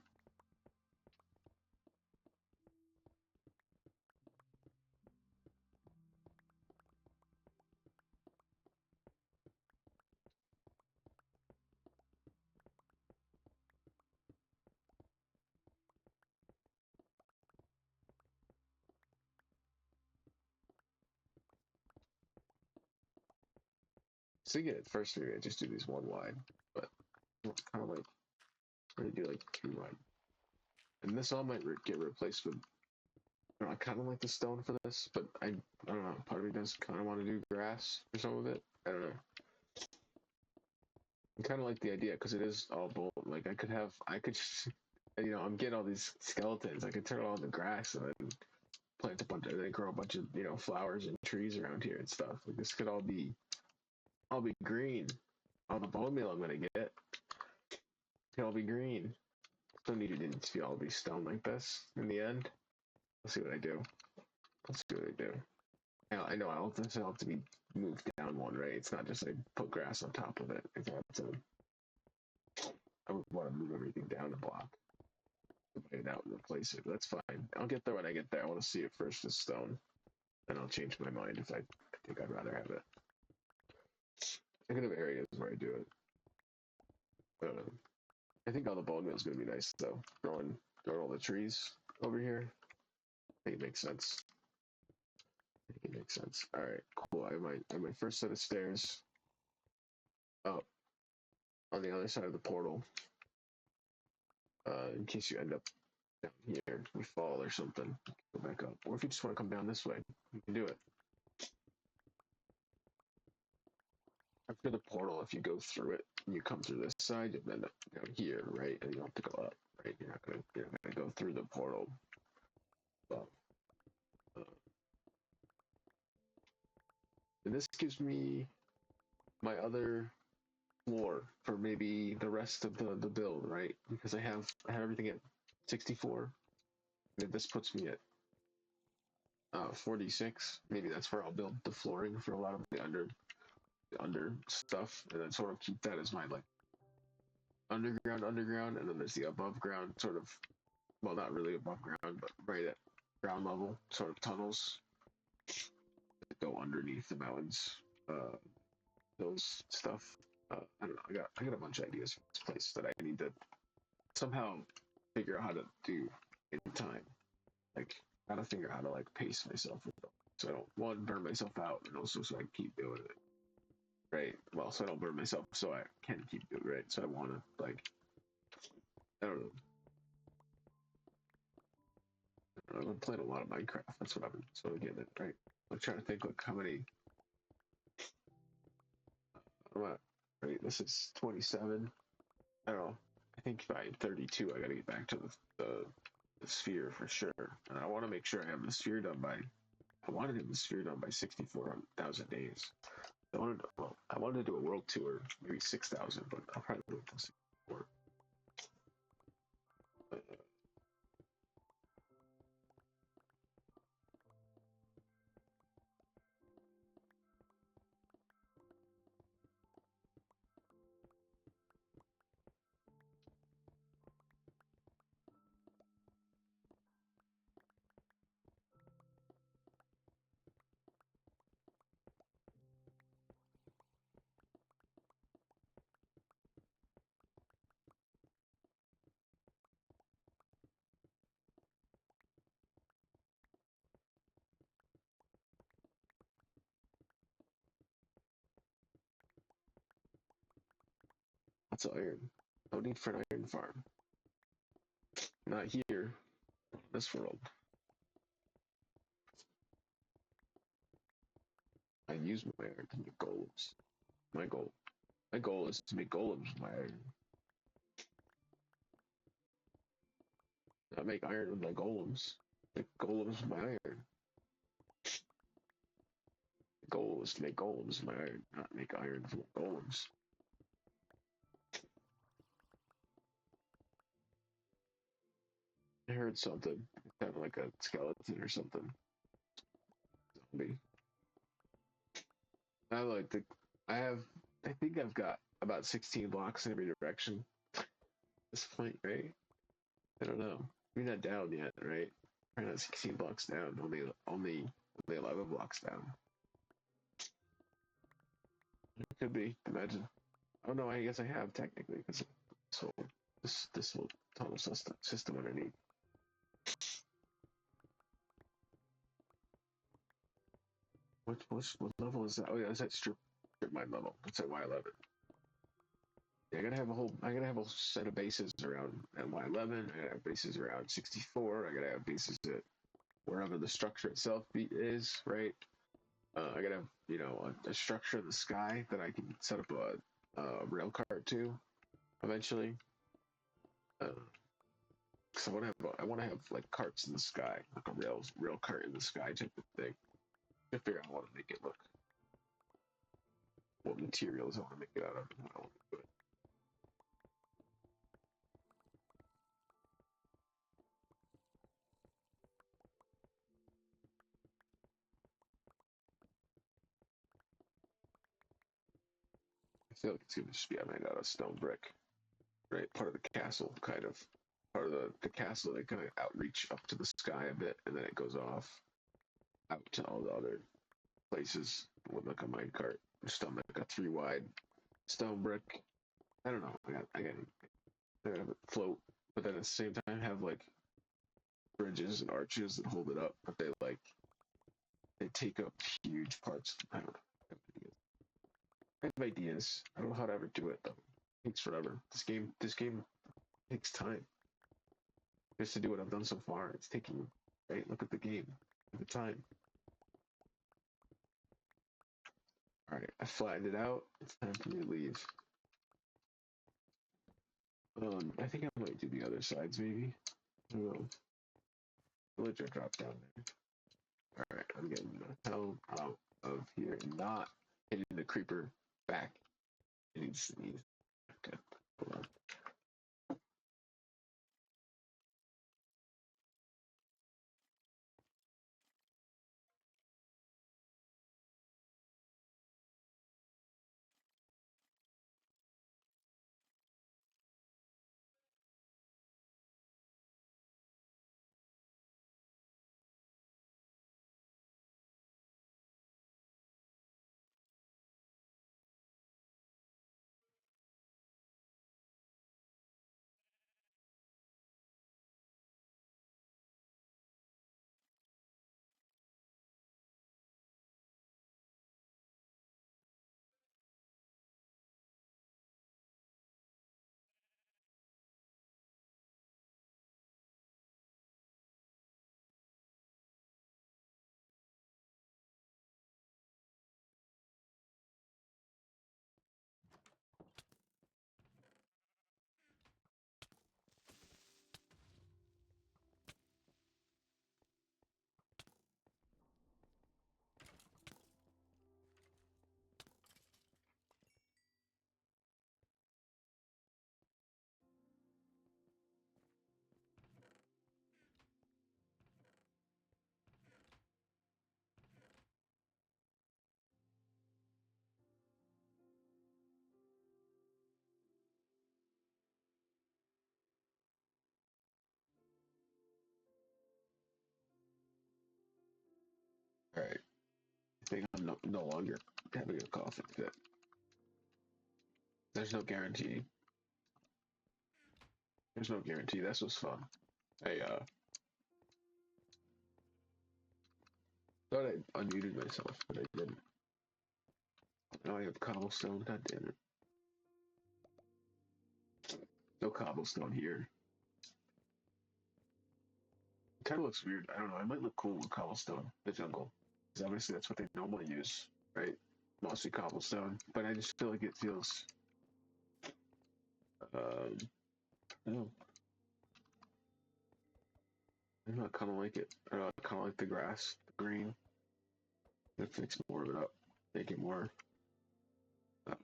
So yeah, at first maybe I just do these one wide, but kind of like really do like two wide. And this all might get replaced with. I kind of like the stone for this, but I don't know. Part of me does kind of want to do grass for some of it. I don't know. I kind of like the idea because it is all bold. Like I could, I'm getting all these skeletons. I could turn it all into grass and then plant a bunch, and then grow a bunch of flowers and trees around here and stuff. Like this could all be green. All the bone meal I'm gonna get can all be green. Don't need it to all be stone like this in the end. Let's see what I do. Let's see what I do. I know I'll have to be moved down one, right? It's not just like put grass on top of it. I would want to move everything down a block, divide it out and replace it. But that's fine. I'll get there when I get there. I want to see it first as stone. Then I'll change my mind if I think I'd rather have it. I could have areas where I do it. I think all the bone meal is going to be nice though. Growing all the trees over here. I think it makes sense. All right, cool. I have my first set of stairs up on the other side of the portal. In case you end up down here, we fall or something, go back up. Or if you just want to come down this way, you can do it. After the portal, if you go through it and you come through this side, you'll end up down here, right? And you don't have to go up, right? You're not gonna go through the portal. Well, and this gives me my other floor for maybe the rest of the build, right? Because I have everything at 64. And this puts me at 46. Maybe that's where I'll build the flooring for a lot of the under stuff, and then sort of keep that as my like underground, and then there's the above ground sort of, well, not really above ground, but right at ground level sort of tunnels go underneath the mountains. Those stuff. I don't know. I got a bunch of ideas for this place that I need to somehow figure out how to do in time. Like, I gotta figure out how to like pace myself so I don't one burn myself out, and also so I can keep doing it. Right. Well, so I don't burn myself, so I can keep doing it. Right. So I want to like I don't know. I've been playing a lot of Minecraft. That's what I'm getting at. Right. I'm trying to think like how many. I'm at, right. This is 27. I don't know. I think by 32, I gotta get back to the sphere for sure. And I want to make sure I have the sphere done by. I wanted to have the sphere done by 64,000 days. I wanted to do a world tour, maybe 6,000, but I'll probably do it till 64. Lots of iron. No need for an iron farm. Not here. This world. I use my iron to make golems. My goal. My goal is to make golems with my iron. Not make iron with my golems. Make golems with my iron. The goal is to make golems with my iron, not make iron from golems. I heard something. Kind of like a skeleton or something. Zombie. I like the. I have. I think I've got about 16 blocks in every direction. At this point, right? I don't know. We're not down yet, right? We're not 16 blocks down. Only 11 blocks down. It could be. Imagine. Oh no, I guess I have technically because so this whole tunnel system underneath. What level is that? Oh yeah, is that strip mine level? That's at Y11. Yeah, I gotta have a whole set of bases around at Y11. I gotta have bases around 64. I gotta have bases at wherever the structure itself is, right? I gotta have a structure in the sky that I can set up a rail cart to eventually. Cause I want to have like carts in the sky, like a rail cart in the sky type of thing. To figure out how to make it look, what materials I want to make it out of, and how I want to do it. I feel like it's gonna just be made out of stone brick, right? Part of the castle, kind of. Part of the castle that kind of outreach up to the sky a bit, and then it goes off out to all the other places with like a minecart. Just on like a 3 wide stone brick. I don't know. I gotta have it float, but then at the same time have like bridges and arches that hold it up, but they take up huge parts. I don't know. I have ideas. I don't know how to ever do it though. It takes forever. This game takes time. Just to do what I've done so far, it's taking. Right, look at the game. Look at the time. All right, I flattened it out. It's time for me to leave. I think I might do the other sides maybe. I don't know. Villager drop down there. All right, I'm getting the hell out of here and not hitting the creeper back. It needs to sneeze. Okay, hold on. thing, I'm no longer having a coughing fit. There's no guarantee. There's no guarantee. This was fun. I thought I unmuted myself, but I didn't. Now I have cobblestone. God damn it. No cobblestone here. It kind of looks weird. I don't know. It might look cool with cobblestone, the jungle. Because obviously that's what they normally use, right? Mostly cobblestone. But I just feel like it feels... I don't know. I kind of like it. I kind of like the grass, the green. It fix more of it up. Make it more... the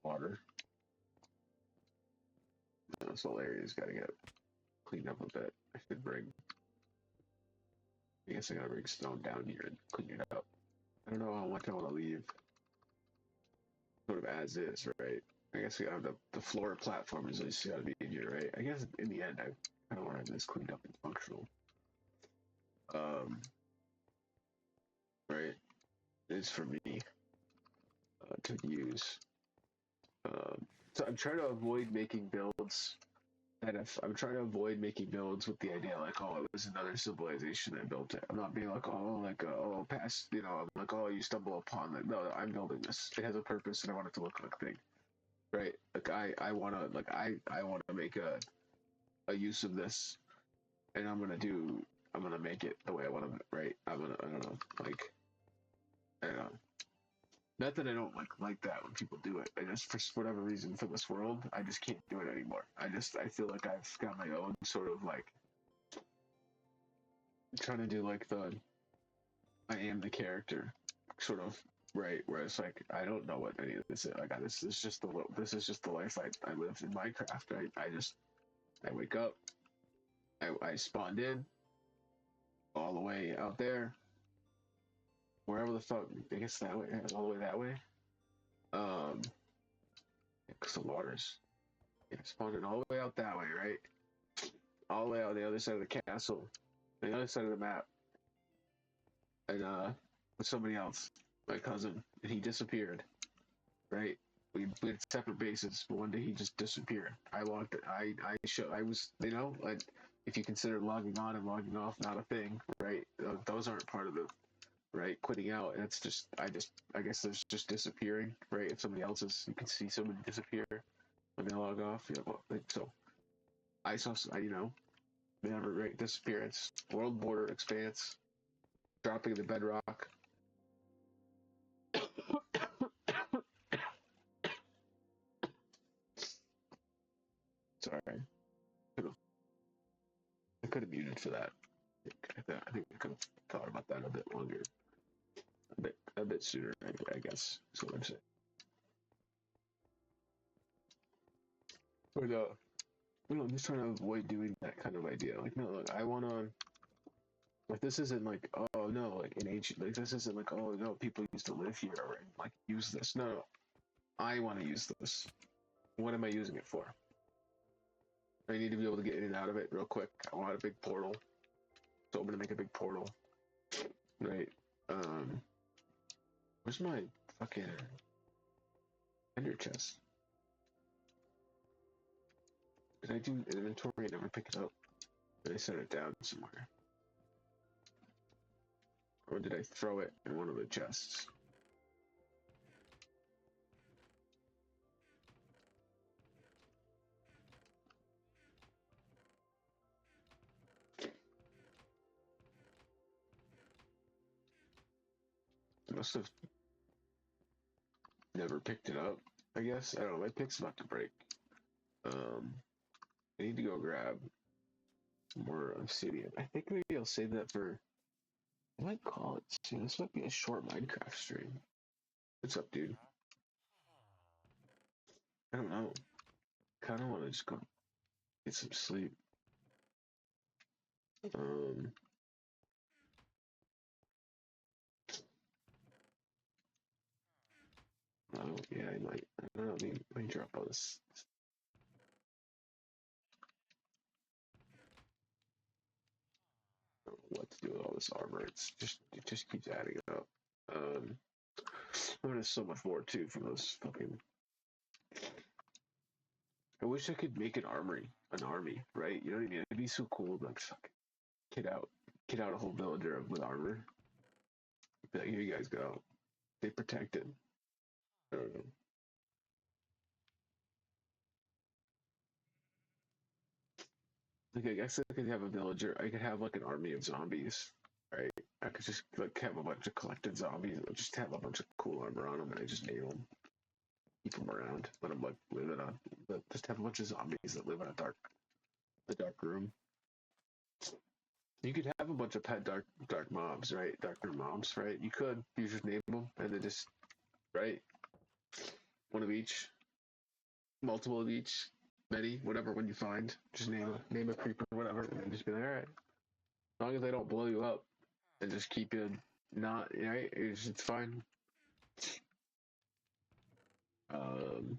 water. This whole area's got to get cleaned up a bit. I should bring... I guess I gotta bring stone down here and clean it up. I don't know how much I want to leave. Sort of as is, right? I guess we have the floor platform is just gotta be in here, right? I guess in the end, I kind of want to have this cleaned up and functional. Right? It's for me to use. So I'm trying to avoid making builds. And if I'm trying to avoid making builds with the idea like, oh, it was another civilization that built it. I'm not being like, oh, past, you know, I'm like, oh, you stumble upon it. No, I'm building this. It has a purpose, and I want it to look like a thing, right? Like I want to make a use of this, and I'm gonna make it the way I want to, right? I don't know, like, I don't know. Not that I don't like that when people do it. I just, for whatever reason, for this world, I just can't do it anymore. I feel like I've got my own sort of like trying to do like the I am the character sort of, right, where it's like I don't know what any of this is. Like this is just the life I live in Minecraft. I wake up, I spawned in all the way out there, wherever the fuck, I guess that way, all the way that way. Because the waters. Yeah, spawned in all the way out that way, right? All the way out the other side of the castle, the other side of the map, and with somebody else, my cousin, and he disappeared. Right? We had separate bases, but one day he just disappeared. I logged it. I was, you know, like if you consider logging on and logging off not a thing, right? Those aren't part of the right quitting out. And it's just I guess there's just disappearing, right? If somebody else is, you can see somebody disappear when they log off. You know, like, so I saw, you know, never right disappearance, world border expanse, dropping the bedrock. Sorry, I could have muted for that. I think I could have thought about that a bit longer, a bit sooner. I guess is what I'm saying. But you know, I'm just trying to avoid doing that kind of idea. Like, no, look, I want to. Like, this isn't like, oh no, like in ancient, like this isn't like, oh no, people used to live here or like use this. No, I want to use this. What am I using it for? I need to be able to get in and out of it real quick. I want a big portal, so I'm gonna make a big portal. Right. Where's my fucking ender chest? Did I do inventory and never pick it up? Did I set it down somewhere? Or did I throw it in one of the chests? I must have never picked it up, I guess. I don't know, my pick's about to break. I need to go grab more obsidian. I think maybe I'll save that for... I might call it soon. This might be a short Minecraft stream. What's up, dude? I don't know. Kinda wanna just go get some sleep. Oh, yeah, I might. I don't know, let me drop all this. I don't know what to do with all this armor. It just keeps adding up. Um, there's so much more too from those fucking. I wish I could make an army, right? You know what I mean? It'd be so cool to like fuck, kid out a whole villager with armor. Be like, here you guys go. They protect it. I don't know. Like I guess I could have a villager. I could have like an army of zombies, right? I could just like have a bunch of collected zombies. Just have a bunch of cool armor on them, and I just name them, keep them around. Let them like live in just have a bunch of zombies that live in the dark room. You could have a bunch of pet dark mobs, right? Darker mobs, right? You just name them, and then just right, one of each, multiple of each, many, whatever one you find. Just name a creeper, whatever, and just be like, all right. As long as they don't blow you up, and just keep it not right. It's fine. Um,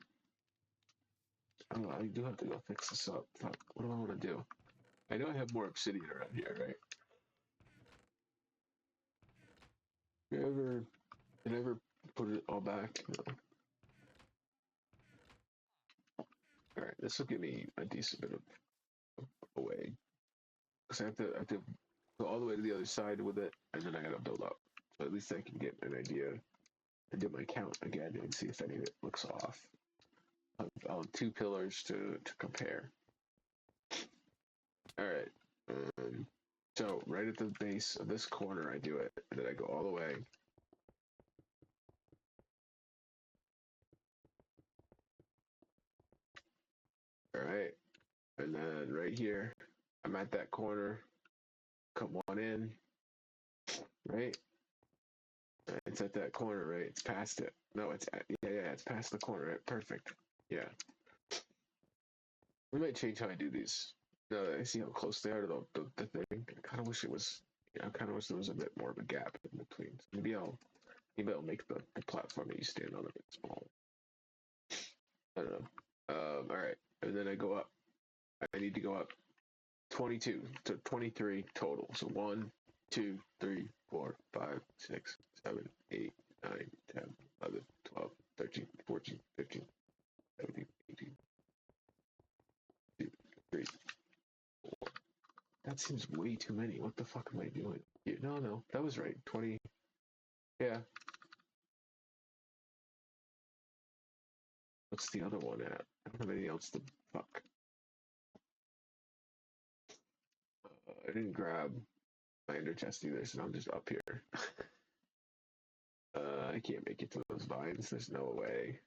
I don't know. I do have to go fix this up. Fuck. What do I want to do? I know I have more obsidian around here, right? Did I ever put it all back? No. All right. This will give me a decent bit of away because I have to go all the way to the other side with it, and then I gotta build up. So at least I can get an idea and do my count again and see if any of it looks off. I'll have two pillars to compare. All right. So right at the base of this corner, I do it, and then I go all the way. All right, and then right here, I'm at that corner. Come on in, right? It's at that corner, right? It's past it. No, it's past the corner. Right? Perfect. Yeah. We might change how I do these. Now that I see how close they are to the thing, I kind of wish it was. Yeah, I kind of wish there was a bit more of a gap in between. So maybe I'll make the platform that you stand on a bit smaller. I don't know. All right, and then I go up. I need to go up 22 to 23 total. So 1, 2, 3, 4, 5, 6, 7, 8, 9, 10, 11, 12, 13, 14, 15, 17, 18, 2, 3, 4. That seems way too many. What the fuck am I doing? No, that was right. 20. Yeah. What's the other one at? I don't have anything else to fuck. I didn't grab my ender chest either, so I'm just up here. I can't make it to those vines. There's no way.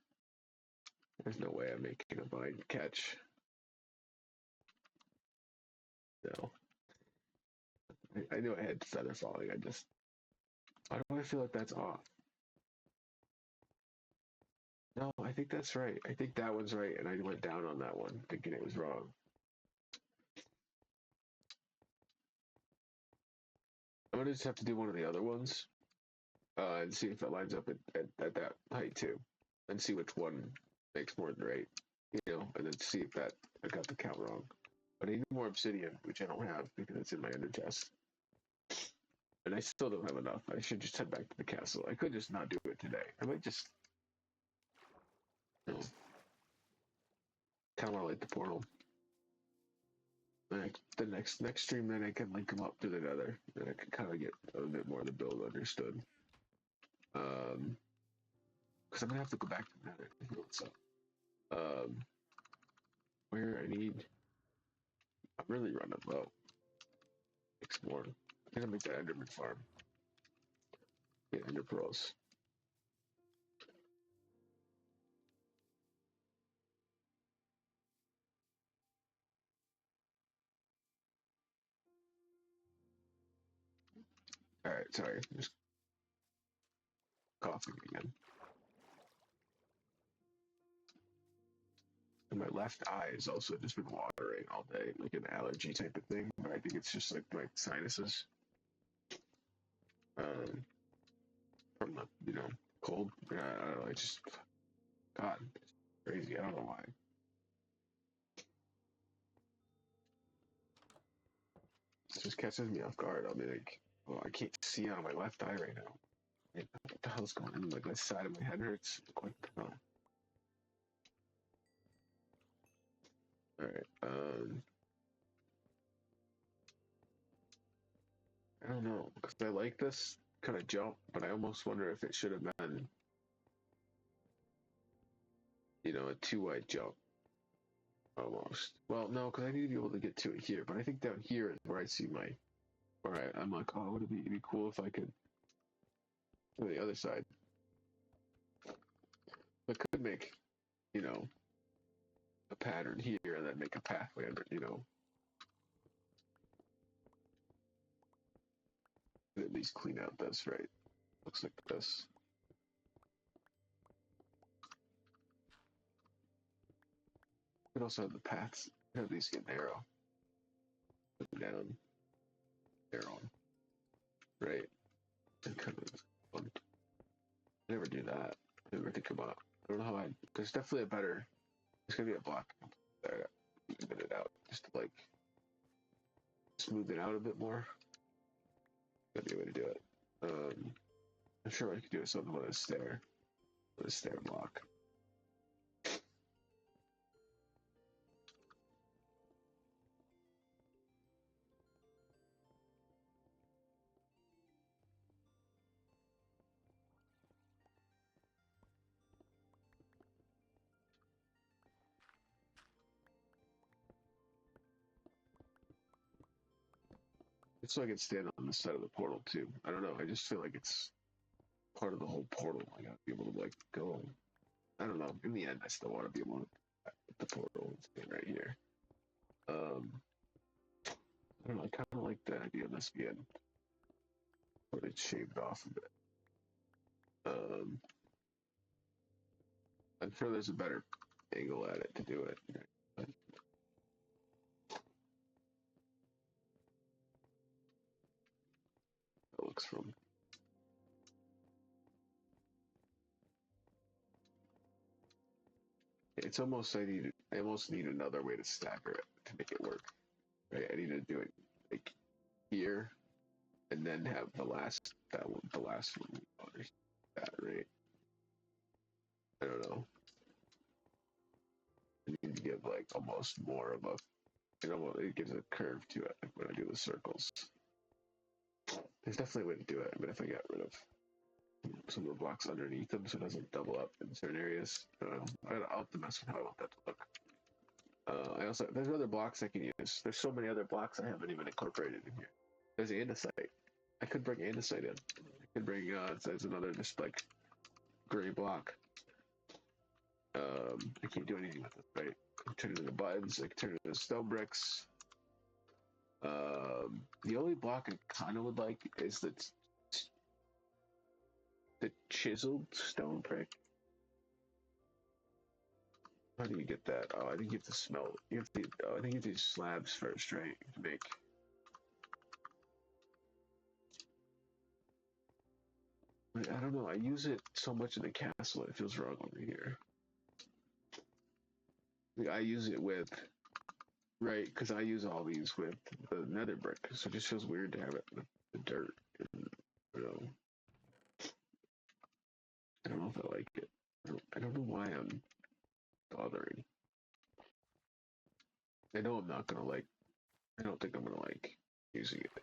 There's no way I'm making a vine catch. No. I knew I had feather falling. Why do I feel like that's off? No, I think that's right. I think that one's right, and I went down on that one thinking it was wrong. I'm gonna just have to do one of the other ones, and see if it lines up at that height too, and see which one makes more than right, and then see if that I got the count wrong. But I need more obsidian, which I don't have because it's in my ender chest. And I still don't have enough. I should just head back to the castle. I could just not do it today. I might just, you know, kind of want to light the portal. The next stream, then I can link them up to the nether, and I can kind of get a bit more of the build understood. Because I'm gonna have to go back to the nether to heal what's up. Where I'm really running low. Explore. I'm gonna make that Enderman farm. Get Ender pearls. All right, sorry, just coughing again. And my left eye has also just been watering all day, like an allergy type of thing. But I think it's just like my sinuses. Um, from the cold. I don't know. It's just God, it's crazy. I don't know why. It just catches me off guard. I'll be like, well, I can't see out of my left eye right now. What the hell's going on? Like, the side of my head hurts. What the hell? Alright, I don't know, because I like this kind of jump, but I almost wonder if it should have been, you know, a two-wide jump. Almost. Well, no, because I need to be able to get to it here, but I think down here is where I see my, where I'm like, oh, would it be cool if I could, on the other side. I could make, you know, a pattern here and then make a pathway under, you know. At least clean out this, right? Looks like this. We could also have the paths, have these get narrow. Down, narrow, right? And kind of, I never do that. I never think about, I don't know how I, there's definitely a better, there's gonna be a block there, even it out, just to like, smooth it out a bit more. That'd be a way to do it. I'm sure I could do something with a stair block. It's so I can stand on the side of the portal too. I don't know. I just feel like it's part of the whole portal. I gotta be able to like go. I don't know. In the end, I still want to be able to hit the portal and stand right here. I don't know. I kind of like the idea of this being sort of shaved off a bit. I'm sure there's a better angle at it to do it. But it looks from. It's almost I almost need another way to stagger it to make it work. Right? I need to do it like here, and then have the last the last one. That right? I don't know. I need to give like almost more of a, you know, it gives a curve to it when I do the circles. There's definitely a way to do it. I mean, if I get rid of some of the blocks underneath them so it doesn't double up in certain areas. I'll have to mess with how I want that to look. I also, there's other blocks I can use. There's so many other blocks I haven't even incorporated in here. There's andesite. I could bring andesite in. I could bring, there's another just like gray block. I can't do anything with it, right? I can turn it into buttons. I can turn it into stone bricks. The only block I kind of would like is the chiseled stone brick. How do you get that? Oh, I think you have to smell. You have to. Oh, I think you have to use slabs first, right? To make. I don't know. I use it so much in the castle. It feels wrong over here. I use it with, right? Because I use all these with the nether brick, so it just feels weird to have it with the dirt. And, you know, I don't know if I like it. I don't know why I'm bothering. I know I'm not gonna like. I don't think I'm gonna like using it. I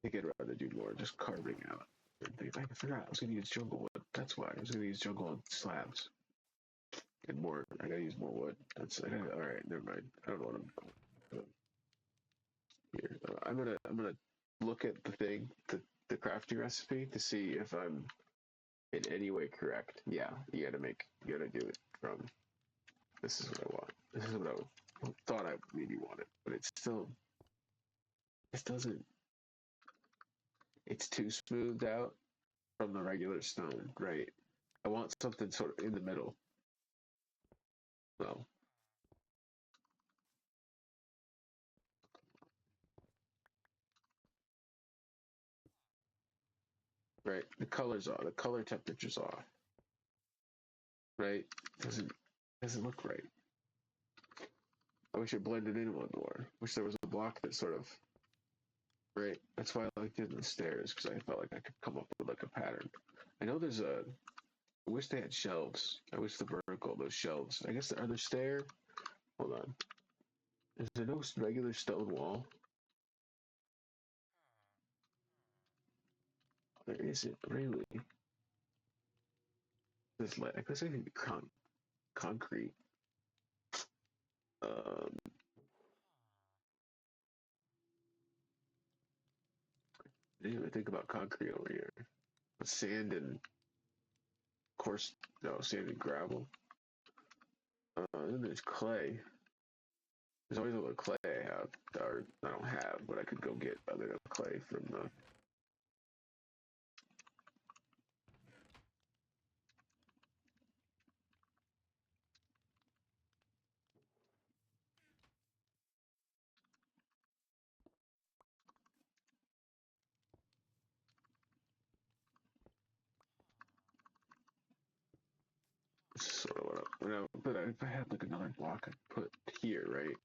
think I'd rather do more just carving out. I forgot I was gonna use jungle wood. That's why I was gonna use jungle wood slabs and more. I gotta use more wood. All right. Never mind. I don't know what I'm doing here. I'm gonna look at the thing, the crafting recipe to see if I'm in any way correct. Yeah, you gotta do it from. This is what I want. This is what I thought I maybe wanted, but it's still. This doesn't. It's too smoothed out from the regular stone, right? I want something sort of in the middle. So, right, the colors are the color temperature's off, right? Doesn't look right. I wish it blended in one more. Wish there was a block that sort of Right. That's why I liked it in the stairs, because I felt like I could come up with like a pattern. I know there's a. I wish they had shelves. I wish the vertical those shelves. I guess the other stair. Hold on. Is there no regular stone wall? There isn't really. There's like I guess I think concrete. Um, I didn't even think about concrete over here. But sand and course, no sand and gravel. Then there's clay. There's always a little clay I have, or I don't have, but I could go get other than clay from the. Sort of what I, no, but if I had like another block, I'd put here, right?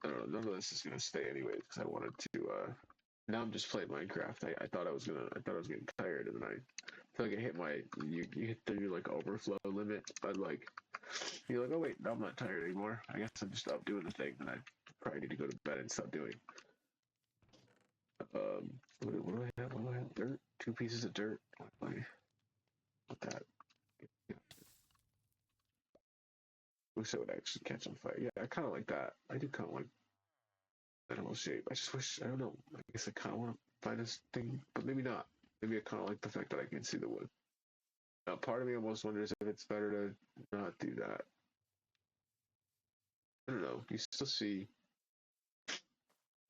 I don't know. None of this is gonna stay anyways because I wanted to. Now I'm just playing Minecraft. I thought I was gonna. I thought I was getting tired, and then I feel like I hit my. You hit the like overflow limit, but like you're like, oh wait, no, I'm not tired anymore. I guess I'm just stop doing the thing that I probably need to go to bed and stop doing. What do I have? What do I have? Dirt. 2 pieces of dirt. What that? Yeah. Wish I would actually catch on fire. Yeah, I kind of like that. I do kind of like animal shape. I just wish I don't know. I guess I kind of want to find this thing, but maybe not. Maybe I kind of like the fact that I can see the wood. Now, part of me almost wonders if it's better to not do that. I don't know. You still see.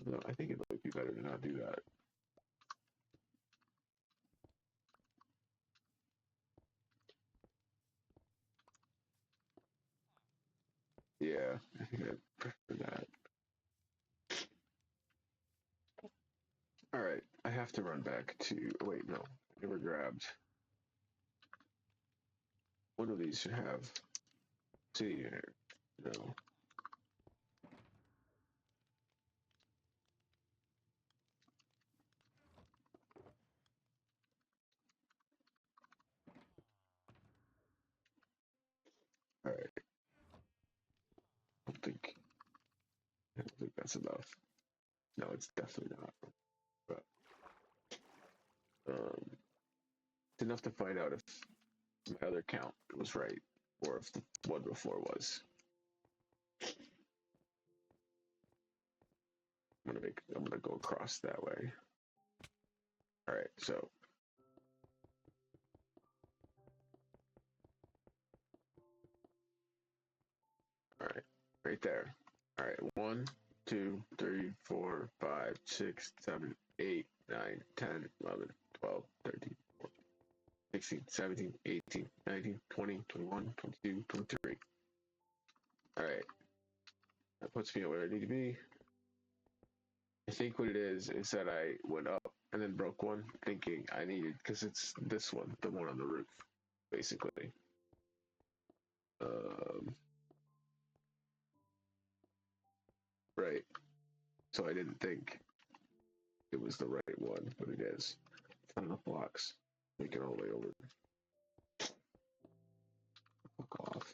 No, I think it might be better to not do that. Yeah, I think I prefer that. All right, I have to run back to. Oh, wait, no, I never grabbed. One of these should have. See here. No. All right. don't think. I don't think that's enough. No, it's definitely not. But it's enough to find out if my other count was right or if the one before was. I'm gonna go across that way. All right, so all right, right there. All right, 1, 2, 3, 4, 5, 6, 7, 8, 9, 10, 11, 12, 13, 16, 17, 18, 19, 20, 21, 22, 23. All right, that puts me where I need to be. I think what it is that I went up and then broke one, thinking I needed because it's this one, the one on the roof, basically. Um, right. So I didn't think it was the right one, but it is. It's not enough blocks. Make it all the way over. Fuck off.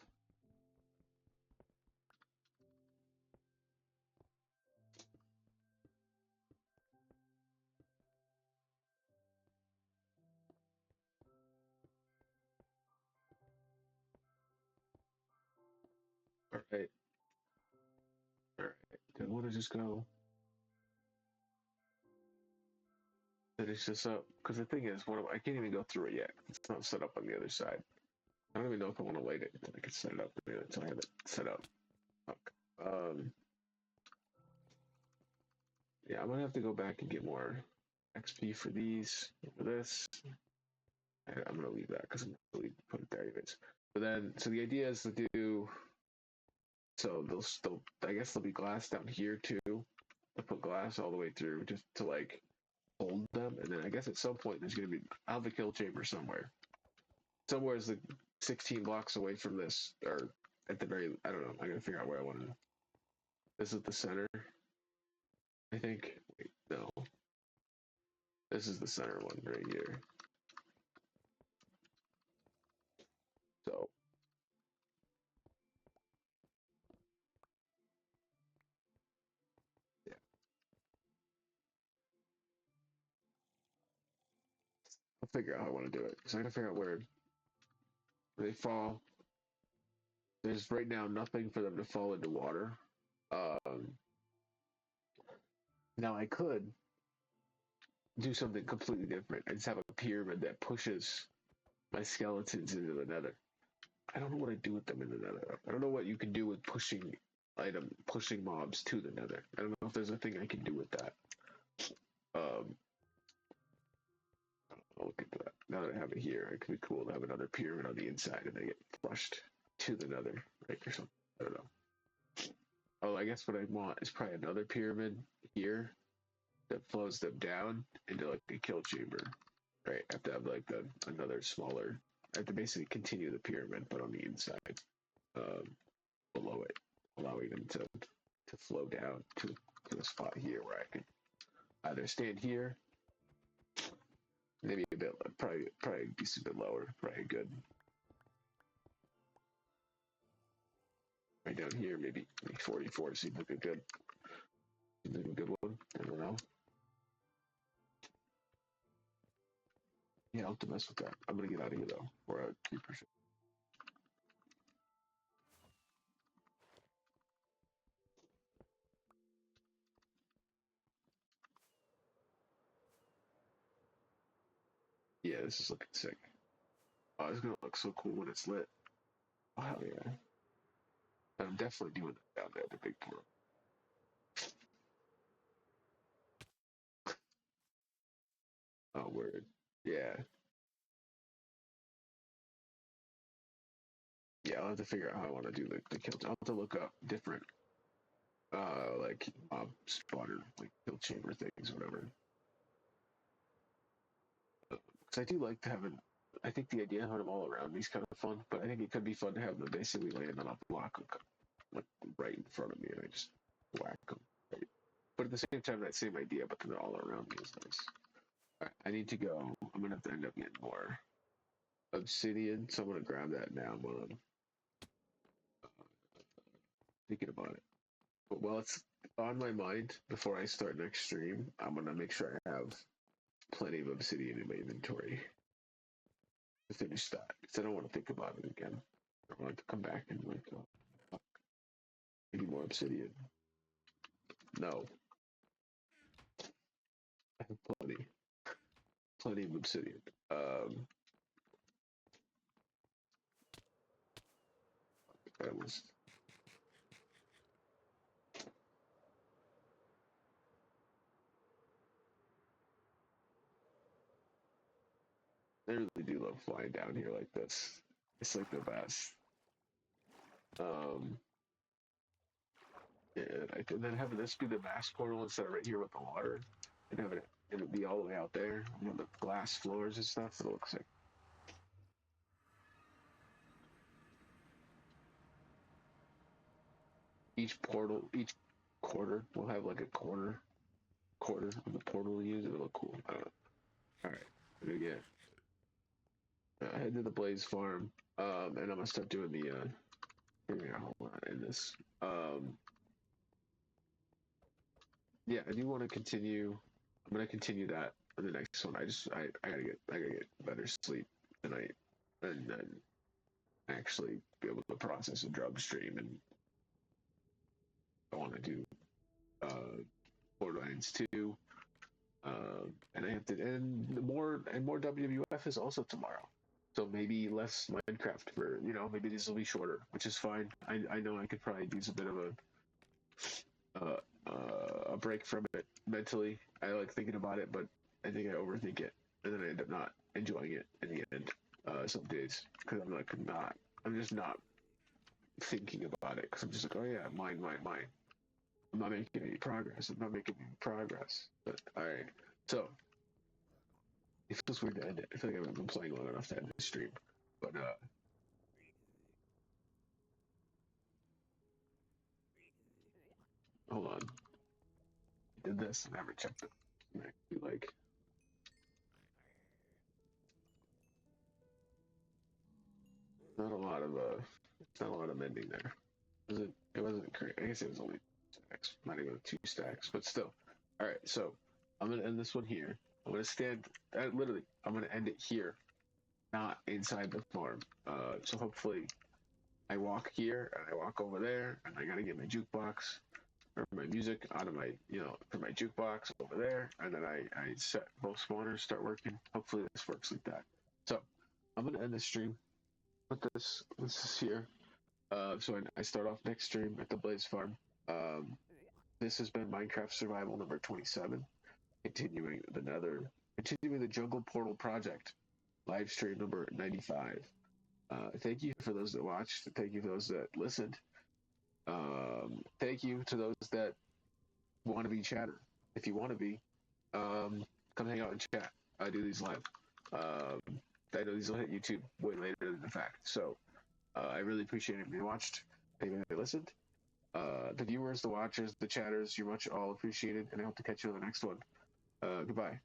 All right. All right. Then want to just go finish this up because the thing is, I can't even go through it yet. It's not set up on the other side. I don't even know if I want to wait it until I can set it up until I have it set up. Fuck. Yeah, I'm gonna have to go back and get more XP for these, for this. I'm gonna leave that because I'm gonna put it there anyways. But then, so the idea is to do. So they'll still, I guess there'll be glass down here too. To put glass all the way through, just to like hold them, and then I guess at some point there's gonna be. I'll have a kill chamber somewhere. Somewhere is the 16 blocks away from this, or at the very, I don't know. I gotta figure out where I want to. This is the center, I think. Wait, no. This is the center one right here. So. Yeah. I'll figure out how I want to do it. So I gotta figure out where they fall. There's right now nothing for them to fall into water. Um, Now I could do something completely different. I just have a pyramid that pushes my skeletons into the nether. I don't know what I do with them in the nether. I don't know what you can do with pushing mobs to the nether. I don't know if there's a thing I can do with that. Um, I'll look into that. Now that I have it here, it could be cool to have another pyramid on the inside and they get flushed to the nether, right, or something. I don't know. Oh, I guess what I want is probably another pyramid here that flows them down into like a kill chamber. Right, I have to have like another smaller. I have to basically continue the pyramid, but on the inside, um, below it, allowing them to flow down to a spot here where I can either stand here, maybe a bit, probably a decent bit lower, probably good. Right down here, maybe 44 seems like a good one. I don't know. Yeah, I'll have to mess with that. I'm gonna get out of here though, or a creeper ship. Yeah, this is looking sick. Oh, it's gonna look so cool when it's lit. Oh, hell yeah. I'm definitely doing that down there at the big portal. Oh, word. Yeah. Yeah, I'll have to figure out how I want to do the kill. I'll have to look up different, like mob spawner, like kill chamber things, or whatever. Because I do like to have an. I think the idea of having them all around me is kind of fun, but I think it could be fun to have them basically land on a block, like right in front of me, and I just whack them. Right? But at the same time, that same idea, but they're all around me is nice. Right, I need to go. I'm gonna have to end up getting more obsidian, so I'm gonna grab that now while I'm thinking about it. But while it's on my mind before I start next stream, I'm gonna make sure I have plenty of obsidian in my inventory to finish that because I don't want to think about it again. I want to come back and like, oh, fuck, I need more obsidian. No, I have plenty of obsidian. That was. I really do love flying down here like this. It's like the best. Um, and then having this be the mass portal instead of right here with the water, and having it be all the way out there, the glass floors and stuff. It looks like each quarter will have like a quarter of the portal to use. It'll look cool. I don't know. All right, again, I head to the Blaze Farm, and I'm gonna start doing the. Figuring out how to end this. Yeah, I do want to continue. I'm gonna continue that in the next one. I gotta get better sleep tonight, and then actually be able to process a drug stream. And I want to do Borderlands 2. And I have to, and more WWF is also tomorrow. So maybe less Minecraft for, maybe these will be shorter, which is fine. I know I could probably use a bit of a break from it mentally. I like thinking about it, but I think I overthink it, and then I end up not enjoying it in the end. Some days because I'm just not thinking about it because I'm just like, oh yeah, mine. I'm not making any progress. But all right, so it feels weird to end it. I feel like I've been playing long enough to end the stream, but hold on. I did this. I never checked it. Like, not a lot of it's not a lot of mending there. It wasn't great. I guess it was only stacks, not even 2 stacks, but still. All right, so I'm gonna end this one here. I'm gonna stand. Literally, I'm gonna end it here, not inside the farm. So hopefully, I walk here and I walk over there, and I gotta get my jukebox or my music out of my, from my jukebox over there, and then I set both spawners, start working. Hopefully, this works like that. So I'm gonna end the stream with this. This is here. So I start off next stream at the Blaze Farm. Um, this has been Minecraft Survival number 27, continuing the Jungle Portal project, live stream number 95. Thank you for those that watched. Thank you for those that listened. Thank you to those that want to be chatter. If you want to be, come hang out and chat. I do these live. I know these will hit YouTube way later than the fact. So I really appreciate it if you watched, if you listened. The viewers, the watchers, the chatters, you're much all appreciated, and I hope to catch you on the next one. Goodbye.